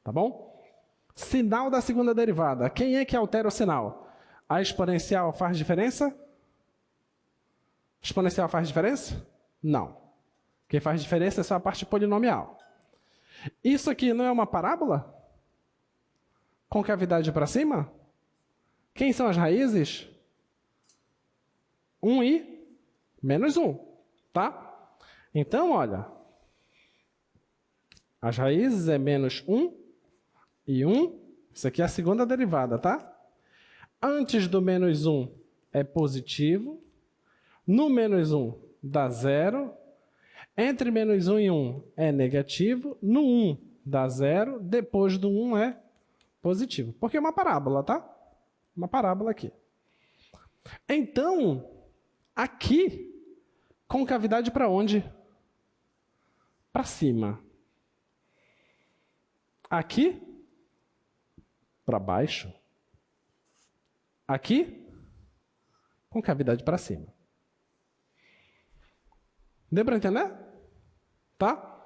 Tá bom? Sinal da segunda derivada. Quem é que altera o sinal? A exponencial faz diferença? Exponencial faz diferença? Não. Quem faz diferença é só a parte polinomial. Isso aqui não é uma parábola? Com cavidade para cima? Quem são as raízes? 1 e menos 1. Tá? Então, olha. As raízes é menos 1 e 1. Isso aqui é a segunda derivada, tá? Antes do menos 1 é positivo. No menos 1 dá 0. Entre menos 1 e 1 é negativo. No 1 dá 0. Depois do 1 é positivo. Porque é uma parábola, tá? Uma parábola aqui. Então, aqui, concavidade para onde? Para cima. Aqui, para baixo. Aqui, concavidade para cima. Deu para entender? Tá?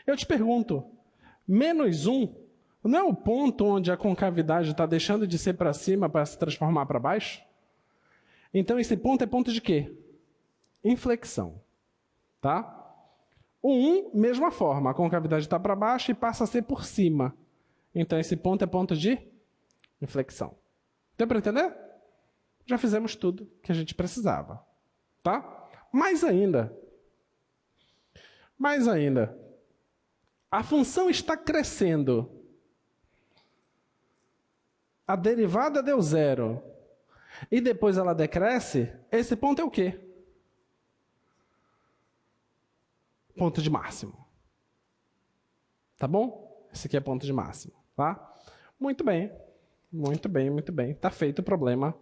Eu te pergunto, menos 1 não é o ponto onde a concavidade está deixando de ser para cima para se transformar para baixo? Então, esse ponto é ponto de quê? Inflexão. Tá? O 1, mesma forma, a concavidade está para baixo e passa a ser por cima. Então, esse ponto é ponto de inflexão. Deu para entender? Já fizemos tudo que a gente precisava. Tá? Mais ainda, a função está crescendo. A derivada deu 0. E depois ela decresce. Esse ponto é o quê? Ponto de máximo. Tá bom? Esse aqui é ponto de máximo. Tá? Muito bem. Muito bem, muito bem. Tá feito o problema.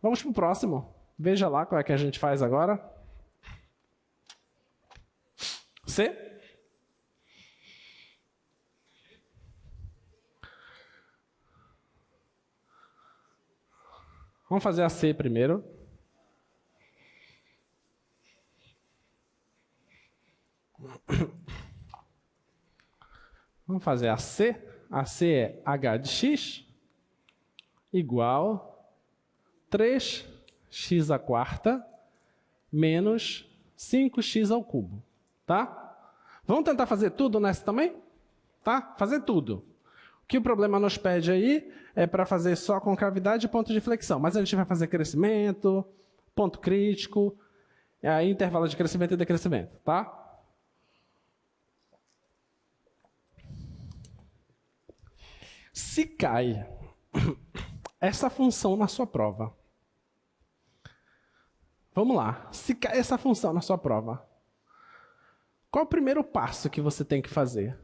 Vamos para o próximo. Veja lá qual é que a gente faz agora. C. Vamos fazer a C primeiro. Vamos fazer a C. A C é h de x igual 3x² menos 5x ao cubo. Tá? Vamos tentar fazer tudo nessa também? Tá? Fazer tudo. O que o problema nos pede aí é para fazer só concavidade e ponto de flexão. Mas a gente vai fazer crescimento, ponto crítico, aí intervalo de crescimento e decrescimento. Tá? Se cai essa função na sua prova. Vamos lá. Se cai essa função na sua prova, qual é o primeiro passo que você tem que fazer?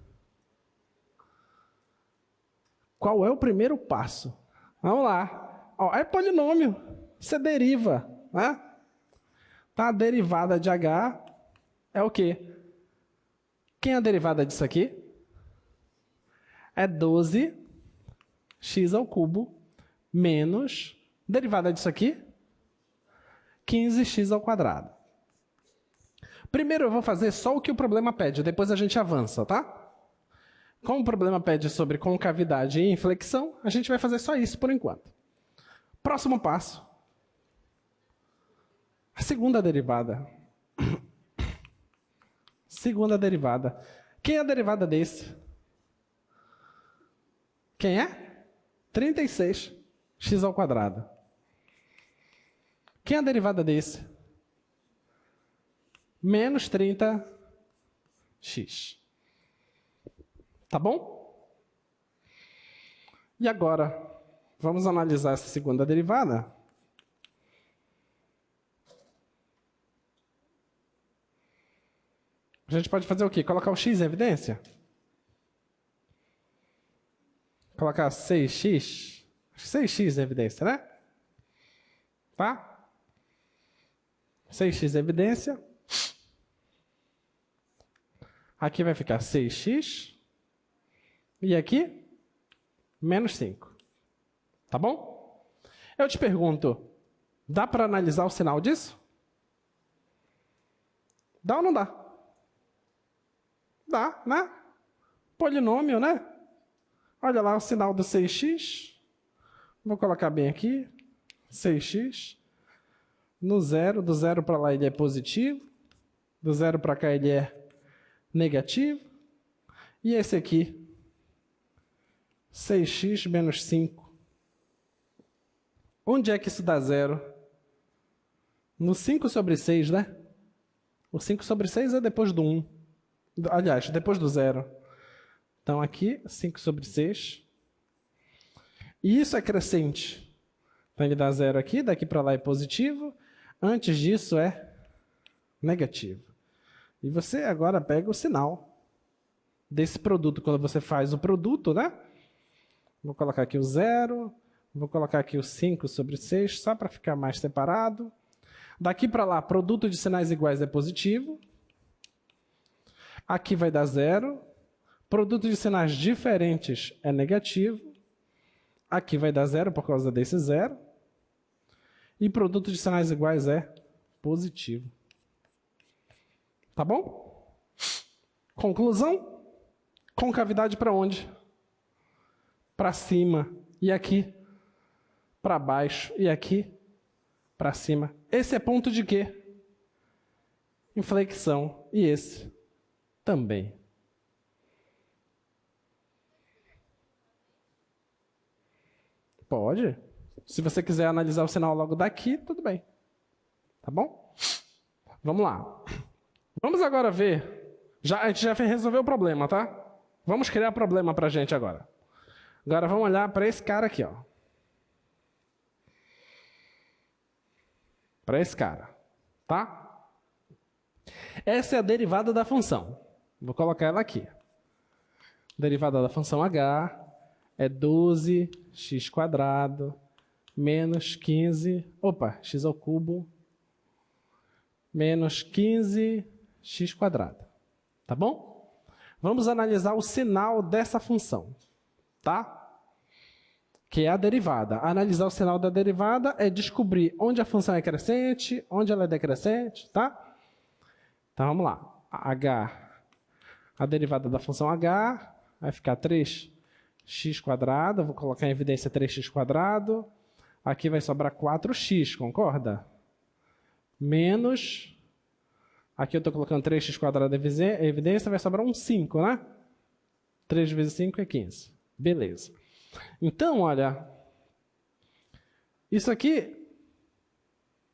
Qual é o primeiro passo? Vamos lá. Ó, é polinômio. Você deriva. Né? Tá? A derivada de h é o quê? Quem é a derivada disso aqui? É 12x ao cubo menos, derivada disso aqui, 15x ao quadrado. Primeiro eu vou fazer só o que o problema pede, depois a gente avança, tá? Como o problema pede sobre concavidade e inflexão, a gente vai fazer só isso por enquanto. Próximo passo. A segunda derivada. Segunda derivada. Quem é a derivada desse? Quem é? 36x ao quadrado. Quem é a derivada desse? Menos 30x. Tá bom? E agora, vamos analisar essa segunda derivada. A gente pode fazer o quê? Colocar o x em evidência? Colocar 6x. 6x em evidência, né? Tá? 6x em evidência. Aqui vai ficar 6x. E aqui? menos 5. Tá bom? Eu te pergunto, dá para analisar o sinal disso? Dá ou não dá? Dá, né? Polinômio, né? Olha lá o sinal do 6x. Vou colocar bem aqui. 6x. No zero, do zero para lá ele é positivo. Do zero para cá ele é negativo. E esse aqui, 6x menos 5. Onde é que isso dá zero? No 5 sobre 6, né? O 5 sobre 6 é depois do 1. Aliás, depois do zero. Então aqui, 5 sobre 6. E isso é crescente. Então ele dá zero aqui, daqui para lá é positivo. Antes disso é negativo. E você agora pega o sinal desse produto. Quando você faz o produto, né? Vou colocar aqui o 0. Vou colocar aqui o 5 sobre 6, só para ficar mais separado. Daqui para lá, produto de sinais iguais é positivo. Aqui vai dar 0. Produto de sinais diferentes é negativo. Aqui vai dar 0 por causa desse 0. E produto de sinais iguais é positivo. Tá bom? Conclusão? Concavidade para onde? Para cima. E aqui? Para baixo. E aqui? Para cima. Esse é ponto de quê? Inflexão. E esse também. Pode. Se você quiser analisar o sinal logo daqui, tudo bem. Tá bom? Vamos lá. Vamos agora ver. A gente já resolveu o problema, tá? Vamos criar problema pra gente agora. Agora vamos olhar para esse cara aqui, ó. Para esse cara, tá? Essa é a derivada da função. Vou colocar ela aqui. Derivada da função h é 12x² menos 15... Opa, x ao cubo menos 15x². Tá bom? Vamos analisar o sinal dessa função, tá? Que é a derivada. Analisar o sinal da derivada é descobrir onde a função é crescente, onde ela é decrescente, tá? Então, vamos lá. A derivada da função h vai ficar 3x², vou colocar em evidência 3x². Aqui vai sobrar 4x, concorda? Menos... Aqui eu estou colocando 3x² em evidência, vai sobrar um 5, né? 3 vezes 5 é 15. Beleza. Então, olha, isso aqui,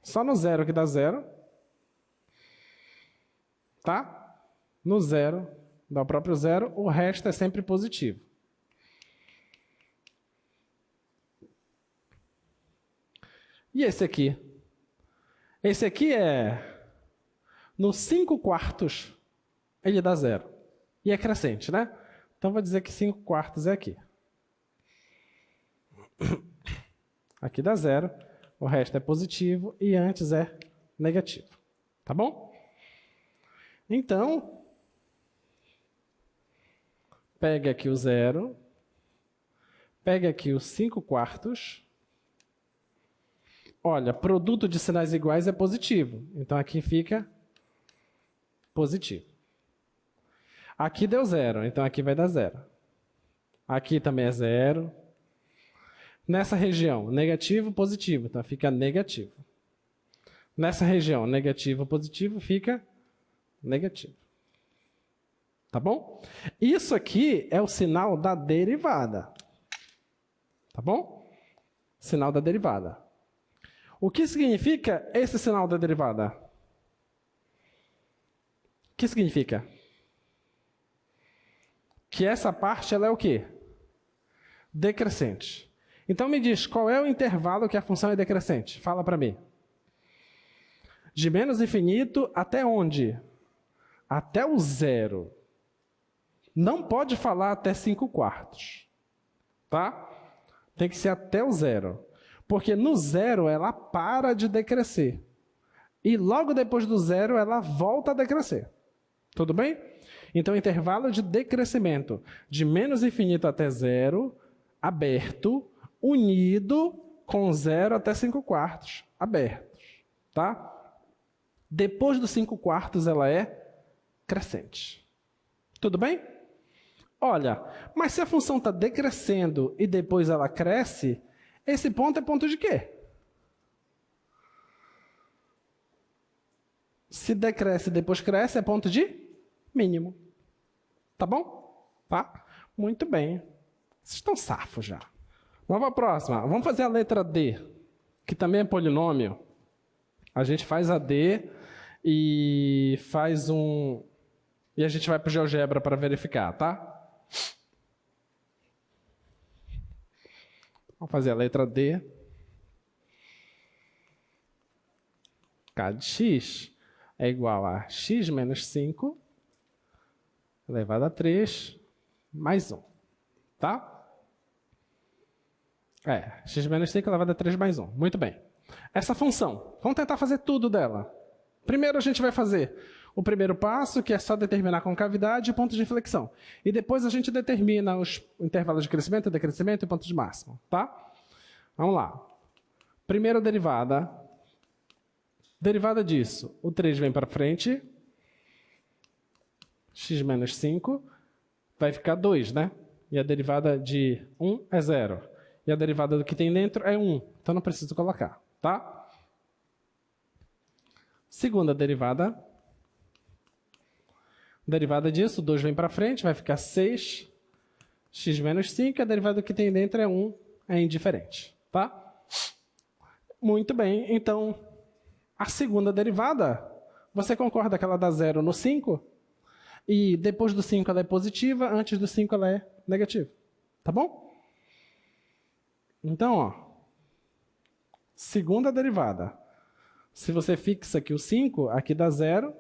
só no zero que dá zero, tá? No zero, dá o próprio zero, o resto é sempre positivo. E esse aqui? Esse aqui é, no 5/4, ele dá zero. E é crescente, né? Então, vou dizer que 5/4 é aqui. Aqui dá zero, o resto é positivo e antes é negativo. Tá bom? Então, pega aqui o zero, pega aqui os 5/4. Olha, produto de sinais iguais é positivo. Então, aqui fica positivo. Aqui deu zero, então aqui vai dar zero. Aqui também é zero. Nessa região, negativo, positivo, então fica negativo. Nessa região, negativo, positivo, fica negativo. Tá bom? Isso aqui é o sinal da derivada. Tá bom? Sinal da derivada. O que significa esse sinal da derivada? O que significa? Que essa parte ela é o quê? Decrescente. Então, me diz, qual é o intervalo que a função é decrescente? Fala para mim. De menos infinito até onde? Até o zero. Não pode falar até 5/4. Tá? Tem que ser até o zero. Porque no zero ela para de decrescer. E logo depois do zero ela volta a decrescer. Tudo bem? Então, intervalo de decrescimento de menos infinito até zero aberto, unido com 0 até 5/4 abertos, tá? Depois dos 5/4 ela é crescente. Tudo bem? Olha, mas se a função está decrescendo e depois ela cresce, esse ponto é ponto de quê? Se decresce e depois cresce, é ponto de mínimo. Tá bom? Tá? Muito bem. Vocês estão safos já. Vamos para a próxima. Vamos fazer a letra D, que também é polinômio. A gente faz a D e faz um... E a gente vai para o GeoGebra para verificar, tá? Vamos fazer a letra D. K de x é igual a x menos 5 elevado a 3 mais 1. Tá? X menos 5 elevado a 3 mais 1. Muito bem. Essa função, vamos tentar fazer tudo dela. Primeiro a gente vai fazer o primeiro passo, que é só determinar a concavidade e pontos de inflexão. E depois a gente determina os intervalos de crescimento, decrescimento e pontos de máximo. Tá? Vamos lá. Primeira derivada. Derivada disso, o 3 vem para frente. X menos 5 vai ficar 2, né? E a derivada de 1 é 0. E a derivada do que tem dentro é 1. Então não preciso colocar, tá? Segunda derivada. Derivada disso, 2 vem para frente, vai ficar 6. X menos 5, e a derivada do que tem dentro é 1, é indiferente, tá? Muito bem, então, a segunda derivada, você concorda que ela dá 0 no 5? E depois do 5 ela é positiva, antes do 5 ela é negativa. Tá bom? Então, ó, segunda derivada. Se você fixa aqui o 5, aqui dá 0,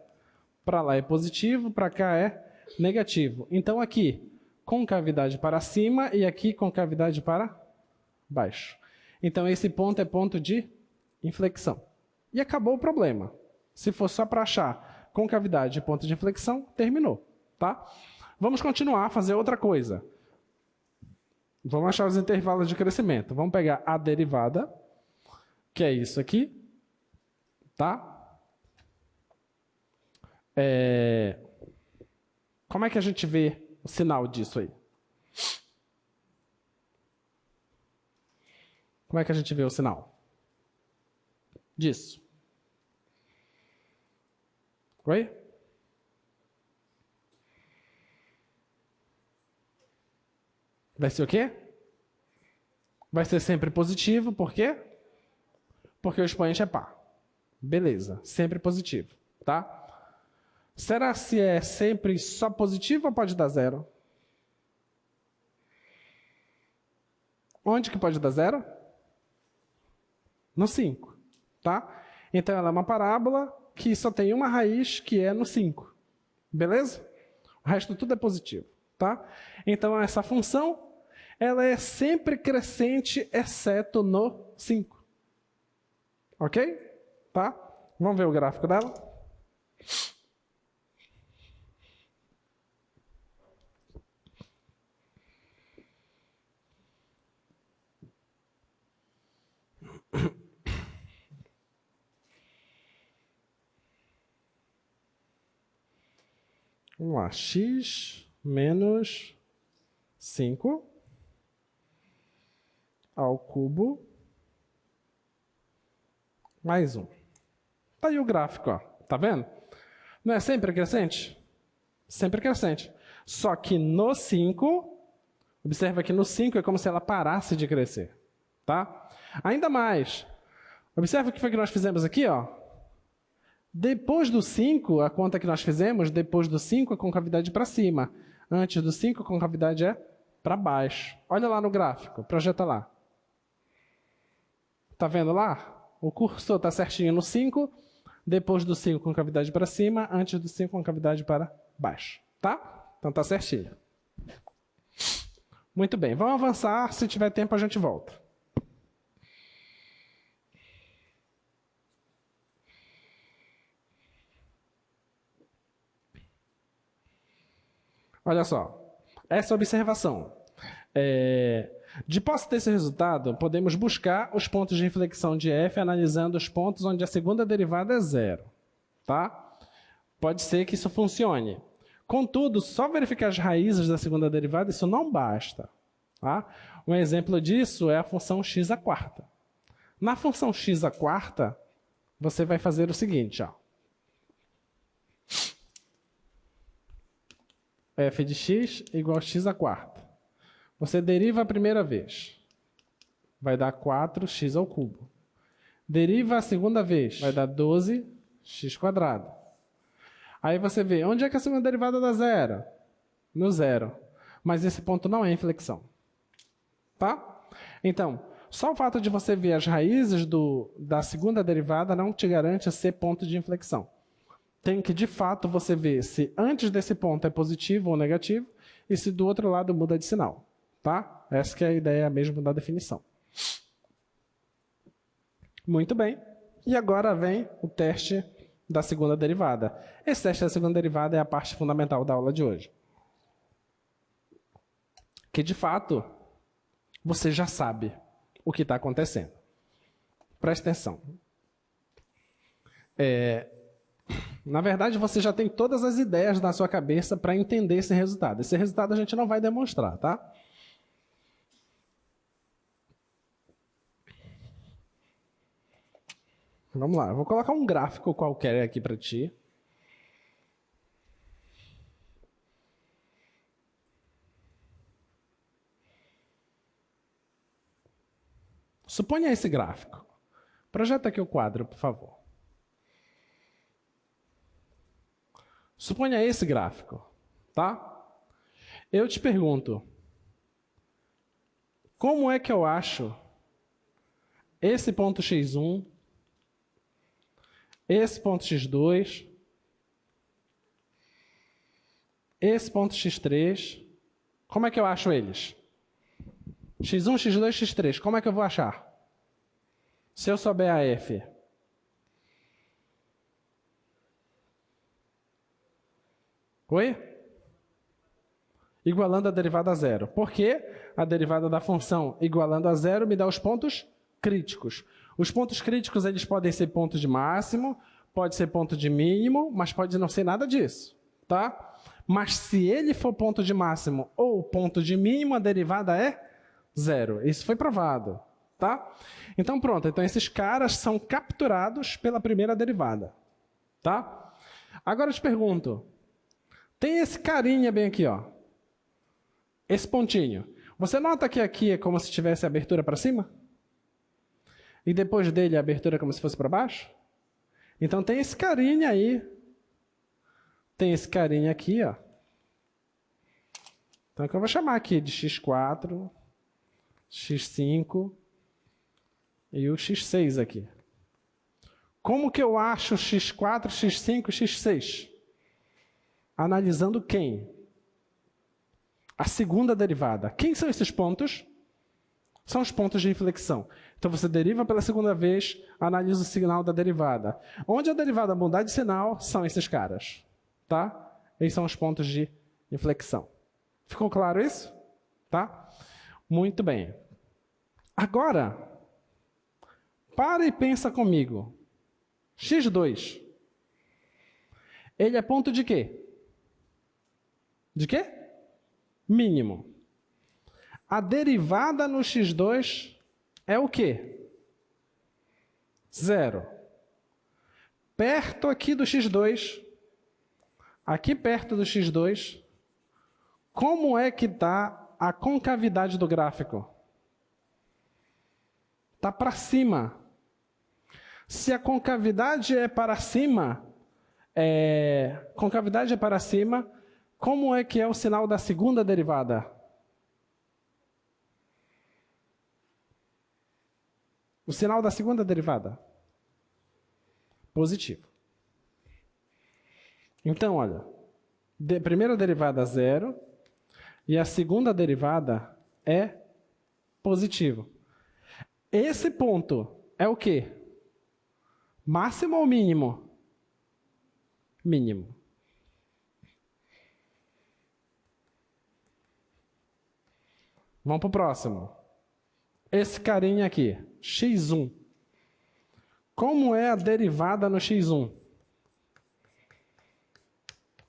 para lá é positivo, para cá é negativo. Então aqui, concavidade para cima e aqui concavidade para baixo. Então esse ponto é ponto de inflexão. E acabou o problema. Se for só para achar concavidade e ponto de inflexão, terminou, tá? Vamos continuar a fazer outra coisa. Vamos achar os intervalos de crescimento. Vamos pegar a derivada, que é isso aqui, tá? Como é que a gente vê o sinal disso aí? Como é que a gente vê o sinal disso? Oi? Vai ser o quê? Vai ser sempre positivo, por quê? Porque o expoente é par. Beleza, sempre positivo, tá? Será se é sempre só positivo ou pode dar 0? Onde que pode dar 0? No 5, tá? Então ela é uma parábola que só tem uma raiz, que é no 5. Beleza? O resto tudo é positivo, tá? Então essa função, ela é sempre crescente, exceto no 5. Ok? Tá? Vamos ver o gráfico dela? Vamos lá, x menos 5 ao cubo mais 1. Tá aí o gráfico, ó. Tá vendo? Não é sempre crescente? Sempre crescente. Só que no 5, observa que no 5 é como se ela parasse de crescer. Tá? Ainda mais, observa o que foi que nós fizemos aqui, ó. Depois do 5, a conta que nós fizemos, depois do 5 a concavidade para cima. Antes do 5 a concavidade é para baixo. Olha lá no gráfico, projeta lá. Tá vendo lá? O cursor está certinho no 5, depois do 5 concavidade para cima, antes do 5 concavidade para baixo. Tá? Então tá certinho. Muito bem, vamos avançar, se tiver tempo a gente volta. Olha só, essa observação. De posse desse resultado, podemos buscar os pontos de inflexão de f analisando os pontos onde a segunda derivada é zero. Tá? Pode ser que isso funcione. Contudo, só verificar as raízes da segunda derivada, isso não basta. Tá? Um exemplo disso é a função x à quarta. Na função x à quarta, você vai fazer o seguinte. Ó. F de x igual a x à quarta. Você deriva a primeira vez. Vai dar 4x ao cubo. Deriva a segunda vez. Vai dar 12x². Aí você vê, onde é que a segunda derivada dá zero? No zero. Mas esse ponto não é inflexão. Tá? Então, só o fato de você ver as raízes da segunda derivada não te garante ser ponto de inflexão. Tem que, de fato, você ver se antes desse ponto é positivo ou negativo e se do outro lado muda de sinal. Tá? Essa que é a ideia mesmo da definição. Muito bem. E agora vem o teste da segunda derivada. Esse teste da segunda derivada é a parte fundamental da aula de hoje. Que, de fato, você já sabe o que está acontecendo. Preste atenção. Na verdade, você já tem todas as ideias na sua cabeça para entender esse resultado. Esse resultado a gente não vai demonstrar, tá? Vamos lá, eu vou colocar um gráfico qualquer aqui para ti. Suponha esse gráfico. Projeta aqui o quadro, por favor. Suponha esse gráfico, tá? Eu te pergunto, como é que eu acho esse ponto x1, esse ponto x2, esse ponto x3, como é que eu acho eles? x1, x2, x3, como é que eu vou achar? Se eu souber a f. Oi? Igualando a derivada a zero. Por quê? A derivada da função igualando a zero me dá os pontos críticos. Os pontos críticos eles podem ser ponto de máximo, pode ser ponto de mínimo, mas pode não ser nada disso. Tá? Mas se ele for ponto de máximo ou ponto de mínimo, a derivada é zero. Isso foi provado. Tá? Então pronto, então esses caras são capturados pela primeira derivada. Tá? Agora eu te pergunto, tem esse carinha bem aqui, ó. Esse pontinho. Você nota que aqui é como se tivesse a abertura para cima? E depois dele a abertura é como se fosse para baixo? Então tem esse carinha aí. Tem esse carinha aqui, ó. Então é que eu vou chamar aqui de x4, x5 e o x6 aqui. Como que eu acho x4, x5 e x6? Analisando quem? A segunda derivada. Quem são esses pontos? São os pontos de inflexão. Então você deriva pela segunda vez, analisa o sinal da derivada. Onde a derivada mudar de sinal, são esses caras. Tá? Esses são os pontos de inflexão. Ficou claro isso? Tá? Muito bem. Agora, para e pensa comigo. x2. Ele é ponto de quê? De quê? Mínimo. A derivada no x2 é o quê? Zero. Perto aqui do x2, aqui perto do x2, como é que está a concavidade do gráfico? Está para cima. Se a concavidade é para cima, como é que é o sinal da segunda derivada? O sinal da segunda derivada? Positivo. Então, olha, primeira derivada zero e a segunda derivada é positivo. Esse ponto é o quê? Máximo ou mínimo? Mínimo. Vamos para o próximo. Esse carinha aqui, x1. Como é a derivada no x1?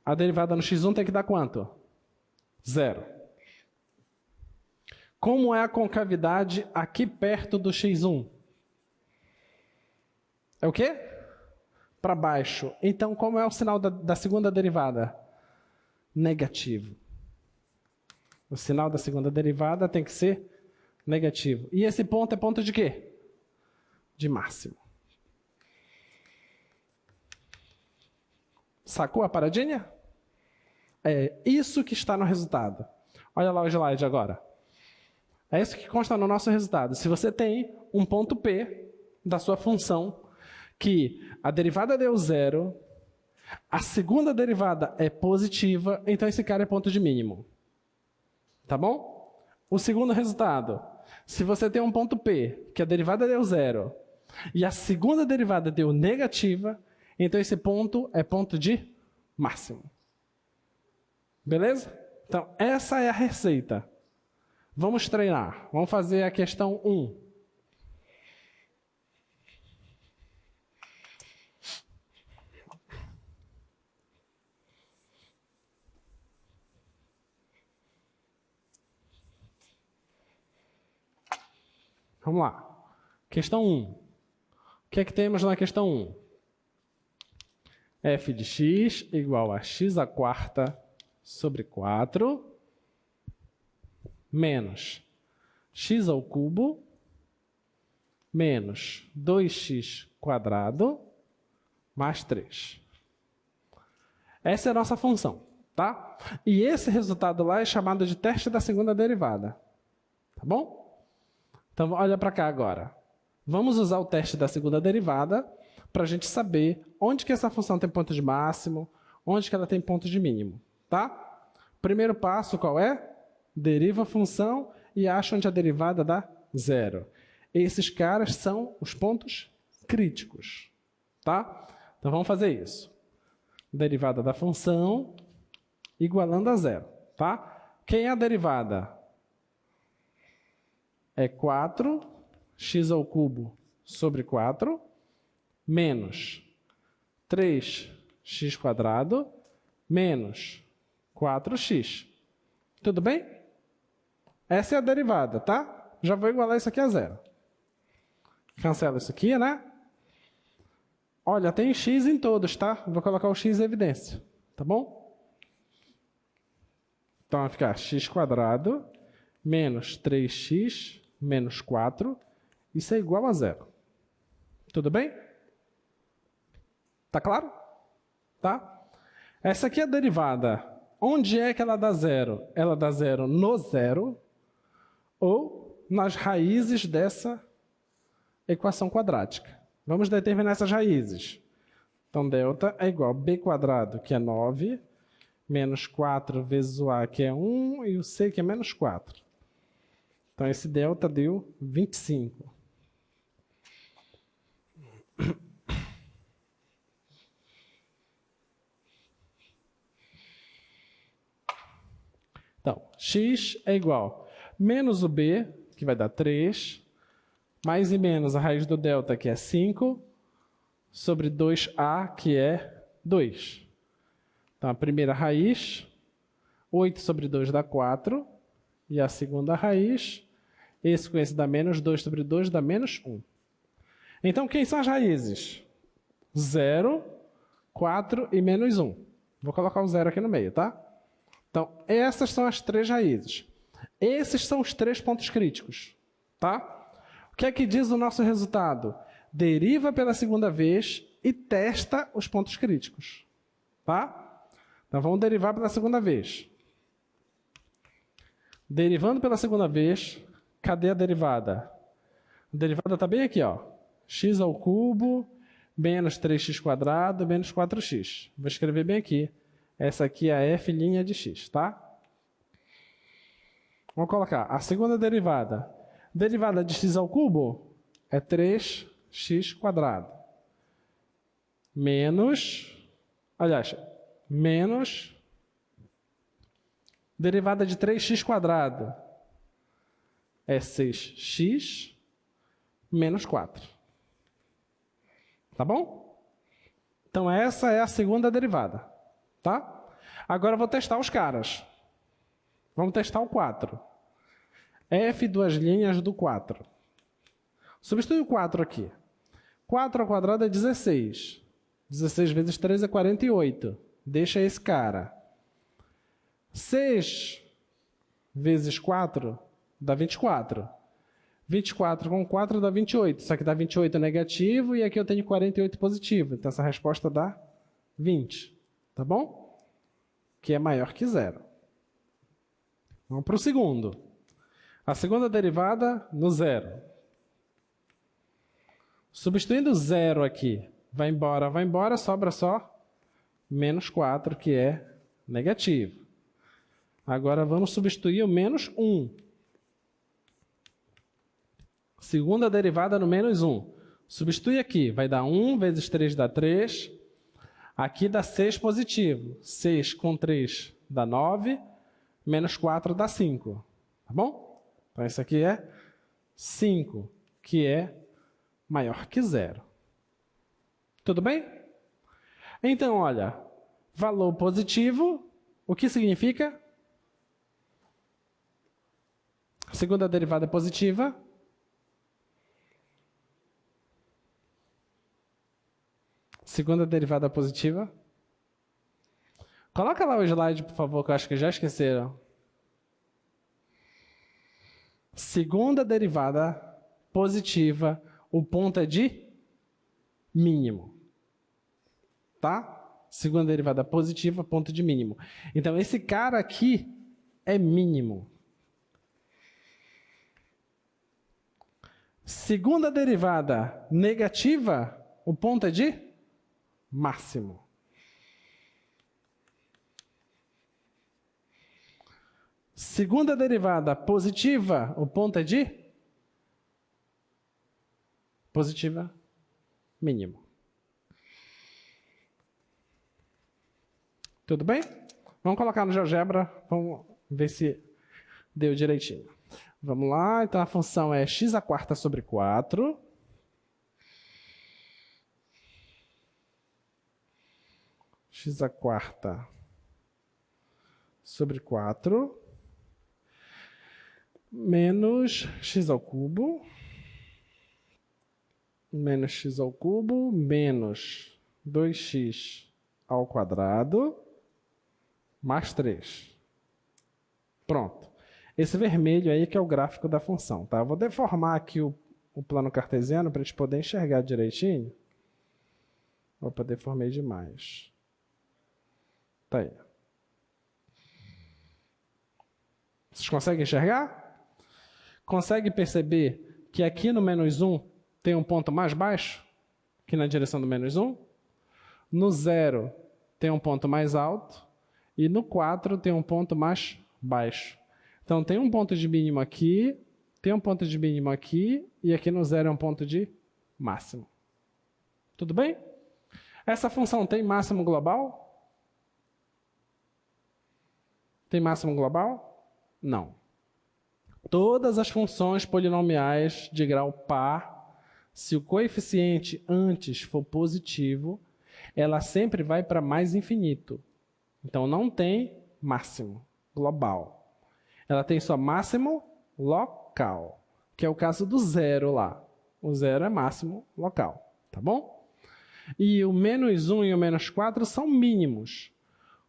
A derivada no x1 tem que dar quanto? 0. Como é a concavidade aqui perto do x1? É o quê? Para baixo. Então, como é o sinal da segunda derivada? Negativo. O sinal da segunda derivada tem que ser negativo. E esse ponto é ponto de quê? De máximo. Sacou a paradinha? É isso que está no resultado. Olha lá o slide agora. É isso que consta no nosso resultado. Se você tem um ponto P da sua função, que a derivada deu 0, a segunda derivada é positiva, então esse cara é ponto de mínimo. Tá bom? O segundo resultado. Se você tem um ponto P, que a derivada deu 0, e a segunda derivada deu negativa, então esse ponto é ponto de máximo. Beleza? Então, essa é a receita. Vamos treinar. Vamos fazer a questão 1. Vamos lá. Questão 1. O que é que temos na questão 1? F de x igual a x à quarta sobre 4 menos x ao cubo menos 2x quadrado mais 3. Essa é a nossa função, tá? E esse resultado lá é chamado de teste da segunda derivada. Tá bom? Então, olha para cá agora. Vamos usar o teste da segunda derivada para a gente saber onde que essa função tem ponto de máximo, onde que ela tem ponto de mínimo, tá? Primeiro passo qual é? Deriva a função e acha onde a derivada dá 0. Esses caras são os pontos críticos, tá? Então vamos fazer isso. Derivada da função igualando a 0, tá? Quem é a derivada? É 4x ao cubo sobre 4 menos 3x quadrado menos 4x. Tudo bem? Essa é a derivada, tá? Já vou igualar isso aqui a 0. Cancela isso aqui, né? Olha, tem x em todos, tá? Vou colocar o x em evidência, tá bom? Então vai ficar x quadrado menos 3x menos 4. Isso é igual a 0. Tudo bem? Tá claro? Tá? Essa aqui é a derivada. Onde é que ela dá 0? Ela dá 0 no 0 ou nas raízes dessa equação quadrática. Vamos determinar essas raízes. Então, delta é igual a b quadrado, que é 9, menos 4 vezes o a, que é 1, e o c, que é menos 4. Então, esse delta deu 25. Então, x é igual menos o b, que vai dar 3, mais e menos a raiz do delta, que é 5, sobre 2a, que é 2. Então, a primeira raiz, 8 sobre 2 dá 4, e a segunda raiz, esse com esse dá menos 2 sobre 2 dá menos 1. Então, quem são as raízes? 0, 4 e menos 1. Vou colocar o 0 aqui no meio, tá? Então, essas são as três raízes. Esses são os três pontos críticos, tá? O que é que diz o nosso resultado? Deriva pela segunda vez e testa os pontos críticos, tá? Então, vamos derivar pela segunda vez. Derivando pela segunda vez, cadê a derivada? A derivada está bem aqui, ó. X ao cubo menos 3x quadrado menos 4x. Vou escrever bem aqui. Essa aqui é a f' de x, tá? Vamos colocar a segunda derivada. Derivada de x ao cubo é 3x quadrado. Menos, aliás, menos derivada de 3x quadrado. é 6x menos 4. Tá bom? Então, essa é a segunda derivada. Tá? Agora eu vou testar os caras. Vamos testar o 4. F duas linhas do 4. Substitui o 4 aqui. 4 ao quadrado é 16. 16 vezes 3 é 48. Deixa esse cara. 6 vezes 4 dá 24. 24 com 4 dá 28. Isso aqui dá 28 negativo e aqui eu tenho 48 positivo. Então, essa resposta dá 20. Tá bom? Que é maior que zero. Vamos para o segundo. A segunda derivada no zero. Substituindo zero aqui, vai embora, sobra só menos 4, que é negativo. Agora vamos substituir o menos 1. Segunda derivada no menos 1. Substitui aqui, vai dar 1 vezes 3 dá 3. Aqui dá 6 positivo. 6 com 3 dá 9. Menos 4 dá 5. Tá bom? Então, isso aqui é 5, que é maior que zero. Tudo bem? Então, olha, valor positivo, o que significa? A segunda derivada é positiva. Segunda derivada positiva. Coloca lá o slide, por favor, que eu acho que já esqueceram. Segunda derivada positiva, o ponto é de mínimo. Tá? Segunda derivada positiva, ponto de mínimo. Então, esse cara aqui é mínimo. Segunda derivada negativa, o ponto é de máximo. Segunda derivada positiva, o ponto é de positiva mínimo. Tudo bem? Vamos colocar no GeoGebra, vamos ver se deu direitinho. Vamos lá, então a função é x² sobre 4. x² sobre 4 menos x ao cubo menos x ao cubo menos 2x ao quadrado mais 3. Pronto. Esse vermelho aí que é o gráfico da função, tá? Eu vou deformar aqui o plano cartesiano para a gente poder enxergar direitinho. Opa, deformei demais. Tá aí. Vocês conseguem enxergar? Consegue perceber que aqui no menos 1 tem um ponto mais baixo? Aqui na direção do menos 1. No 0 tem um ponto mais alto. E no 4 tem um ponto mais baixo. Então, tem um ponto de mínimo aqui, tem um ponto de mínimo aqui, e aqui no 0 é um ponto de máximo. Tudo bem? Essa função tem máximo global? Tem máximo global? Não. Todas as funções polinomiais de grau par, se o coeficiente antes for positivo, ela sempre vai para mais infinito. Então, não tem máximo global. Ela tem só máximo local, que é o caso do 0 lá. O 0 é máximo local, tá bom? E o menos 1 e o menos 4 são mínimos.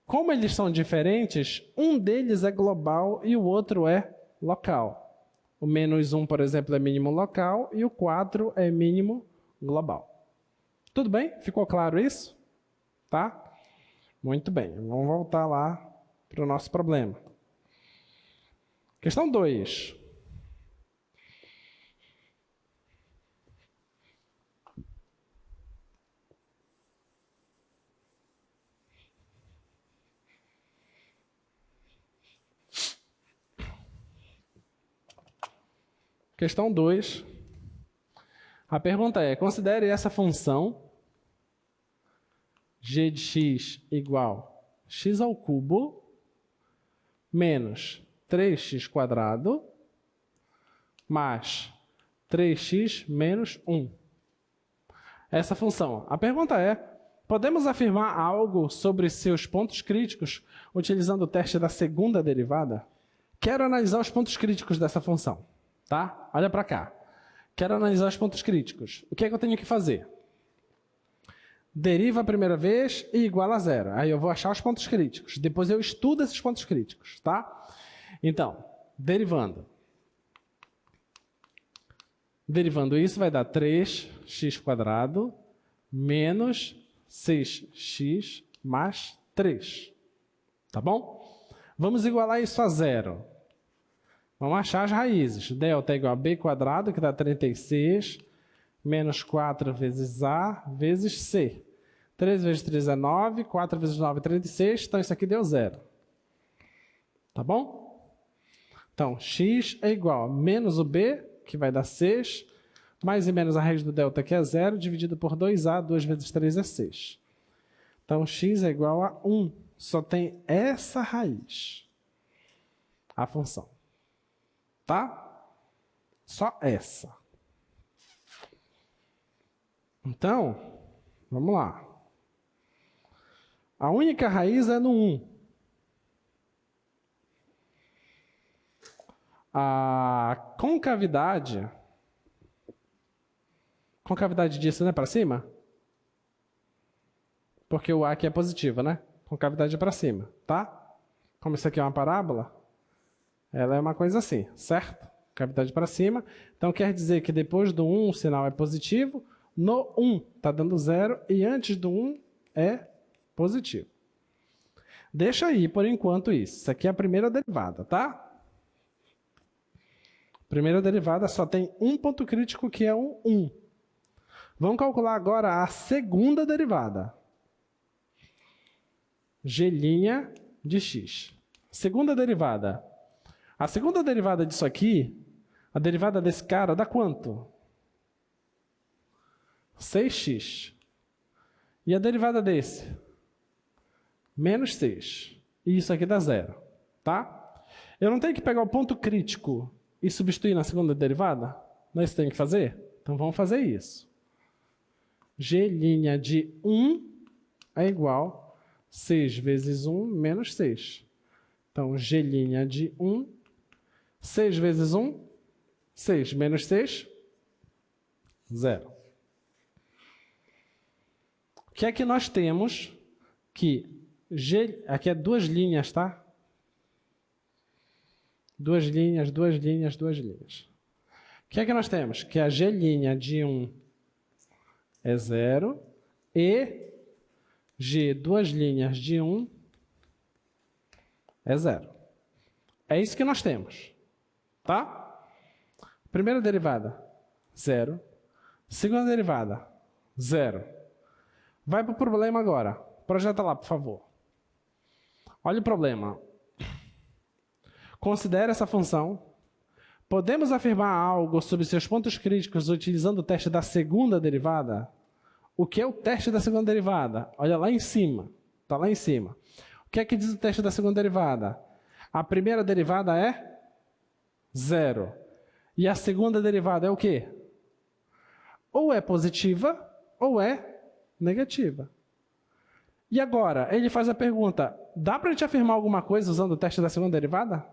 Como eles são diferentes, um deles é global e o outro é local. O menos 1, por exemplo, é mínimo local e o 4 é mínimo global. Tudo bem? Ficou claro isso? Tá? Muito bem. Vamos voltar lá para o nosso problema. Questão 2. Questão 2. A pergunta é, considere essa função g de x igual x ao cubo menos 3x² mais 3x menos 1. Essa função. A pergunta é, podemos afirmar algo sobre seus pontos críticos utilizando o teste da segunda derivada? Quero analisar os pontos críticos dessa função. Tá? Olha para cá. Quero analisar os pontos críticos. O que é que eu tenho que fazer? Deriva a primeira vez e iguala a zero. Aí eu vou achar os pontos críticos. Depois eu estudo esses pontos críticos. Tá? Então, derivando. Derivando isso vai dar 3x² menos 6x mais 3. Tá bom? Vamos igualar isso a zero. Vamos achar as raízes. Delta é igual a b², que dá 36, menos 4 vezes a vezes c. 3 vezes 3 é 9, 4 vezes 9 é 36, então isso aqui deu zero. Tá bom? Então, x é igual a menos o b, que vai dar 6, mais e menos a raiz do delta, que é 0, dividido por 2a, 2 vezes 3 é 6. Então, x é igual a 1. Só tem essa raiz. A função. Tá? Só essa. Então, vamos lá. A única raiz é no 1. A concavidade disso não é para cima? Porque o A aqui é positivo, né? Concavidade é para cima, tá? Como isso aqui é uma parábola, ela é uma coisa assim, certo? Cavidade para cima. Então quer dizer que depois do 1 o sinal é positivo, no 1 está dando 0 e antes do 1 é positivo. Deixa aí por enquanto isso. Isso aqui é a primeira derivada, tá? Primeira derivada só tem um ponto crítico que é um 1. Vamos calcular agora a segunda derivada. G' de x. Segunda derivada. A segunda derivada disso aqui, a derivada desse cara, dá quanto? 6x. E a derivada desse? Menos 6. E isso aqui dá zero. Tá? Eu não tenho que pegar o ponto crítico e substituir na segunda derivada? Não é isso que tem que fazer? Então vamos fazer isso. G' de 1 é igual a 6 vezes 1 menos 6. Então, G' de 1, 6 vezes 1, 6 menos 6, 0. O que é que nós temos que aqui é duas linhas, tá? Duas linhas, duas linhas, duas linhas. O que é que nós temos? Que a G' de 1 é 0 e G, duas linhas de 1 é 0. É isso que nós temos. Tá? Primeira derivada, 0. Segunda derivada, 0. Vai para o problema agora. Projeta lá, por favor. Olha o problema. Considere essa função. Podemos afirmar algo sobre seus pontos críticos utilizando o teste da segunda derivada? O que é o teste da segunda derivada? Olha lá em cima. Está lá em cima. O que é que diz o teste da segunda derivada? A primeira derivada é 0. E a segunda derivada é o quê? Ou é positiva ou é negativa. E agora, ele faz a pergunta, dá para a gente afirmar alguma coisa usando o teste da segunda derivada?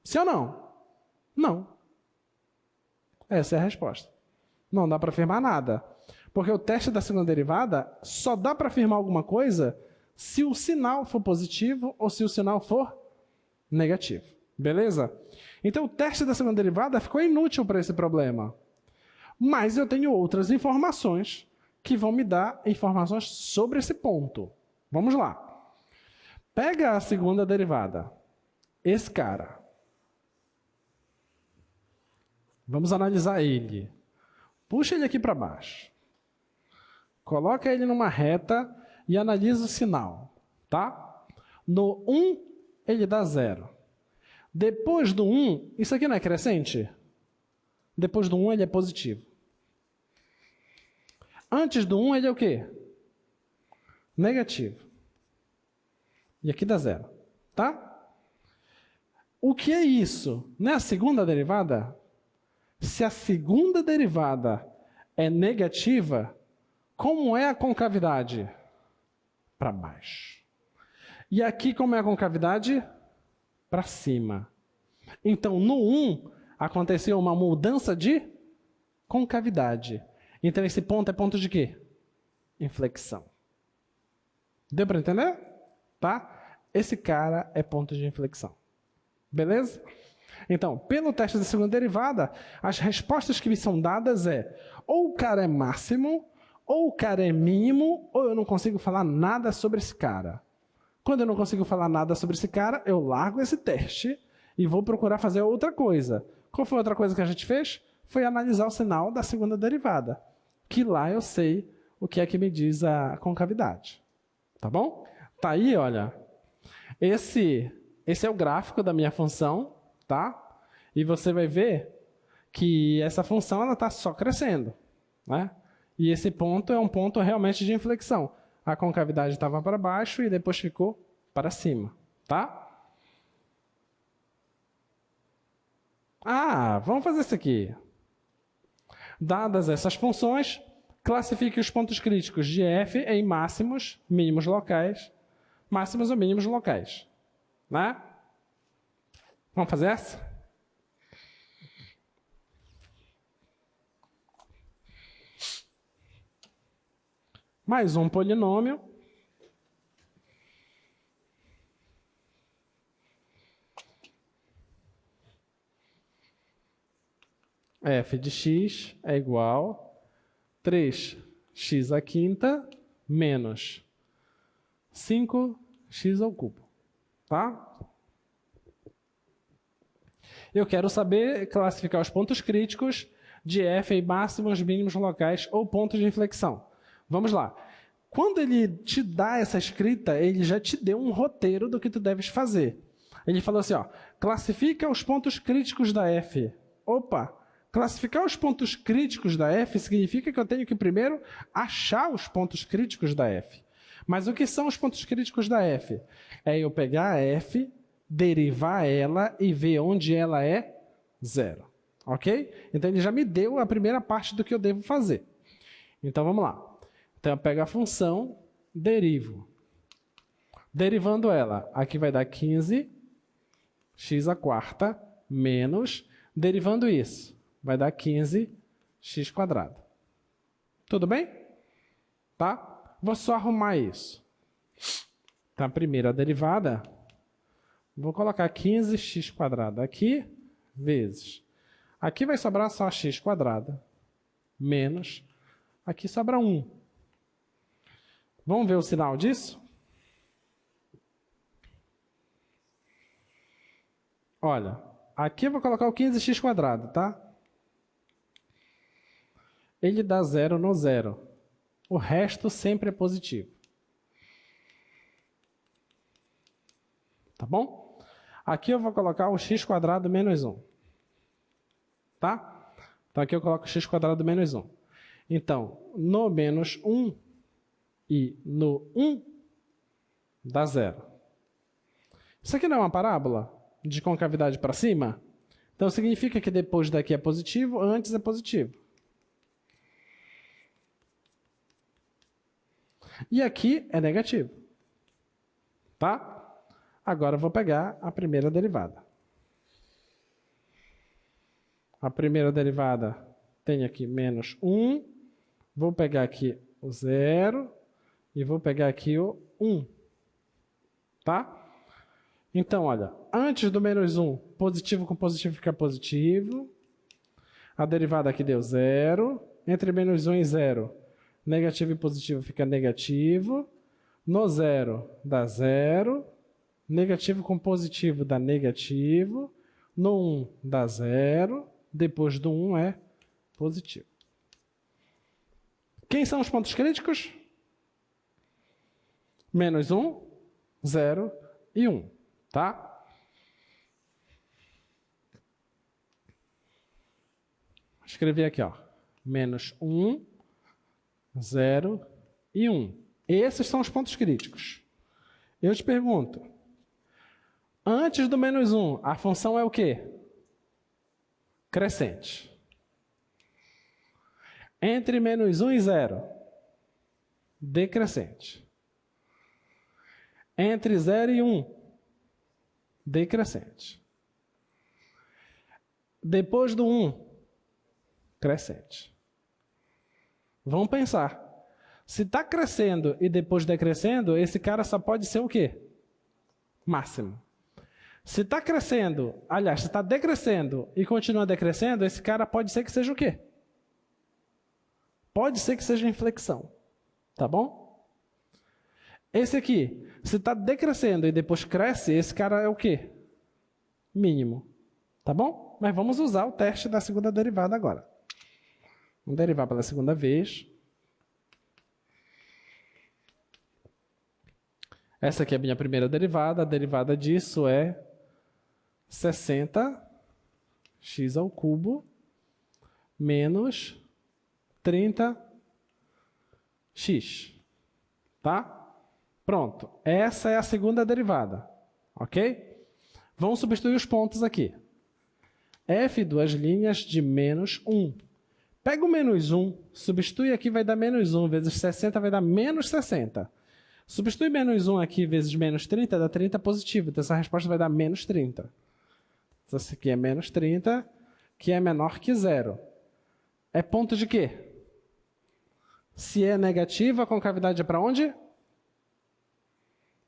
Sim ou não? Não. Essa é a resposta. Não dá para afirmar nada. Porque o teste da segunda derivada só dá para afirmar alguma coisa se o sinal for positivo ou se o sinal for negativo. Beleza? Então o teste da segunda derivada ficou inútil para esse problema. Mas eu tenho outras informações que vão me dar informações sobre esse ponto. Vamos lá. Pega a segunda derivada. Esse cara. Vamos analisar ele. Puxa ele aqui para baixo. Coloca ele numa reta e analisa o sinal. Tá? No 1, ele dá 0. Depois do 1, isso aqui não é crescente? Depois do 1, ele é positivo. Antes do 1, ele é o quê? Negativo. E aqui dá 0. Tá? O que é isso? Não é a segunda derivada? Se a segunda derivada é negativa, como é a concavidade? Para baixo. E aqui, como é a concavidade? Para cima. Então, no 1, aconteceu uma mudança de concavidade. Então, esse ponto é ponto de quê? Inflexão. Deu para entender? Tá? Esse cara é ponto de inflexão. Beleza? Então, pelo teste da segunda derivada, as respostas que me são dadas é ou o cara é máximo, ou o cara é mínimo, ou eu não consigo falar nada sobre esse cara. Quando eu não consigo falar nada sobre esse cara, eu largo esse teste e vou procurar fazer outra coisa. Qual foi a outra coisa que a gente fez? Foi analisar o sinal da segunda derivada, que lá eu sei o que é que me diz a concavidade. Tá bom? Tá aí, olha. Esse é o gráfico da minha função, tá? E você vai ver que essa função ela está só crescendo, né? E esse ponto é um ponto realmente de inflexão. A concavidade estava para baixo e depois ficou para cima, tá? Vamos fazer isso aqui. Dadas essas funções, classifique os pontos críticos de f em máximos, mínimos locais, máximos ou mínimos locais, né? Vamos fazer essa? Mais um polinômio. F de x é igual a 3x à quinta menos 5x ao cubo. Tá? Eu quero saber classificar os pontos críticos de f em máximos, mínimos locais ou pontos de inflexão. Vamos lá. Quando ele te dá essa escrita, ele já te deu um roteiro do que tu deves fazer. Ele falou assim, ó, classifica os pontos críticos da f. Opa! Classificar os pontos críticos da f significa que eu tenho que primeiro achar os pontos críticos da f. Mas o que são os pontos críticos da f? É eu pegar a f, derivar ela e ver onde ela é zero. Ok? Então ele já me deu a primeira parte do que eu devo fazer. Então vamos lá. Então eu pego a função, derivo. Derivando ela, aqui vai dar 15, x à quarta, menos, derivando isso, vai dar 15, x quadrado. Tudo bem? Tá? Vou só arrumar isso. Então a primeira derivada, vou colocar 15x quadrado aqui, vezes. Aqui vai sobrar só x quadrado, menos, aqui sobra 1. Vamos ver o sinal disso? Olha, aqui eu vou colocar o 15x quadrado, tá? Ele dá zero no zero. O resto sempre é positivo. Tá bom? Aqui eu vou colocar o x quadrado menos 1. Tá? Então aqui eu coloco x quadrado menos 1. Então, no menos 1 e no 1 dá zero. Isso aqui não é uma parábola de concavidade para cima? Então significa que depois daqui é positivo, antes é positivo. E aqui é negativo. Tá? Agora eu vou pegar a primeira derivada. A primeira derivada tem aqui menos 1. Vou pegar aqui o 0. E vou pegar aqui o 1. Tá? Então, olha, antes do menos 1, positivo com positivo fica positivo. A derivada aqui deu 0. Entre menos 1 e 0, negativo e positivo fica negativo. No 0 dá 0. Negativo com positivo dá negativo. No 1 dá 0. Depois do 1 é positivo. Quem são os pontos críticos? Menos 1, 0 e 1. Tá? Escrevi aqui, ó. Menos 1, 0 e 1. Esses são os pontos críticos. Eu te pergunto, Antes do menos 1, a função é o quê? Crescente. Entre menos 1 e 0, decrescente. Entre 0 e 1, decrescente. Depois do 1, crescente. Vamos pensar. Se está crescendo e depois decrescendo, esse cara só pode ser o quê? Máximo. Se está crescendo, aliás, se está decrescendo e continua decrescendo, esse cara pode ser que seja o quê? Pode ser que seja inflexão. Tá bom? Esse aqui, se está decrescendo e depois cresce, esse cara é o quê? Mínimo. Tá bom? Mas vamos usar o teste da segunda derivada agora. Vamos derivar pela segunda vez. Essa aqui é a minha primeira derivada. A derivada disso é 60x ao cubo menos 30x. Tá? Pronto. Essa é a segunda derivada. Ok? Vamos substituir os pontos aqui. F, duas linhas de menos 1. Pega o menos 1, substitui aqui, vai dar menos 1 vezes 60, vai dar menos 60. Substitui menos 1 aqui vezes menos 30, dá 30 positivo. Então, essa resposta vai dar menos 30. Então, essa aqui é menos 30, que é menor que 0. É ponto de quê? Se é negativa, a concavidade é para onde?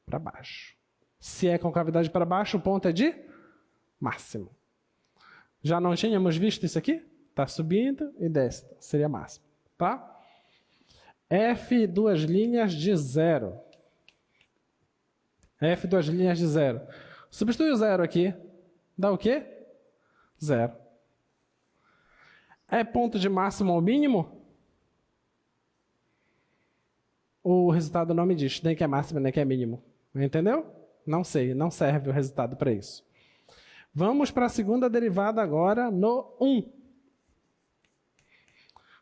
Para baixo. Se é concavidade para baixo, o ponto é de máximo. Já não tínhamos visto isso aqui? Está subindo e desce. Seria máximo. Tá? F, duas linhas de 0. F, duas linhas de 0. Substitui o 0 aqui. Dá o quê? 0. É ponto de máximo ou mínimo? O resultado não me diz. Nem que é máximo, nem que é mínimo. Entendeu? Não sei. Não serve o resultado para isso. Vamos para a segunda derivada agora no 1.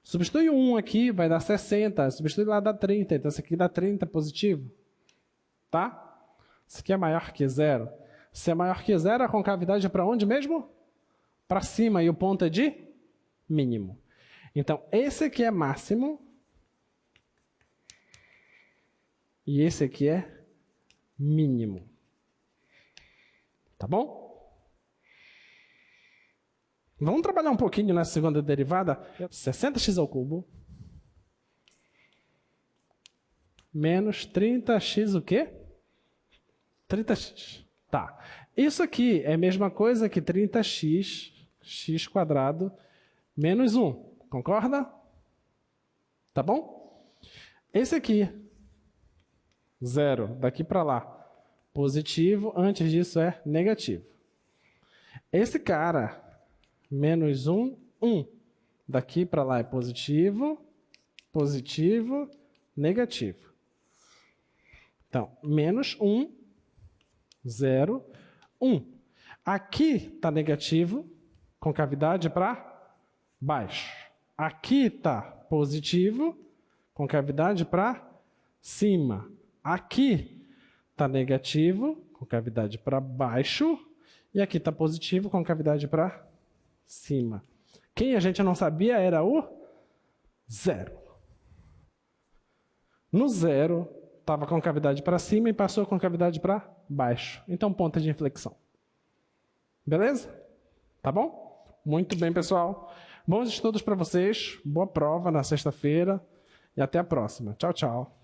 Substitui o 1 aqui, vai dar 60. Substitui lá, dá 30. Então, isso aqui dá 30 positivo. Tá? Isso aqui é maior que 0. Se é maior que 0, a concavidade é para onde mesmo? Para cima. E o ponto é de mínimo. Então, esse aqui é máximo. E esse aqui é mínimo. Tá bom? Vamos trabalhar um pouquinho nessa segunda derivada. 60x ao cubo menos 30x o quê? 30x. Tá. Isso aqui é a mesma coisa que 30x, x quadrado, menos 1. Concorda? Tá bom? Esse aqui, 0, daqui para lá, positivo, antes disso é negativo. Esse cara, menos 1, 1. Daqui para lá é positivo, positivo, negativo. Então, menos 1, 0, 1. Aqui está negativo, concavidade para baixo. Aqui está positivo, concavidade para cima. Aqui está negativo, concavidade para baixo. E aqui está positivo, concavidade para cima. Quem a gente não sabia era o 0. No 0, estava com cavidade para cima e passou com cavidade para baixo. Então, ponto de inflexão. Beleza? Tá bom? Muito bem, pessoal. Bons estudos para vocês. Boa prova na sexta-feira. E até a próxima. Tchau, tchau.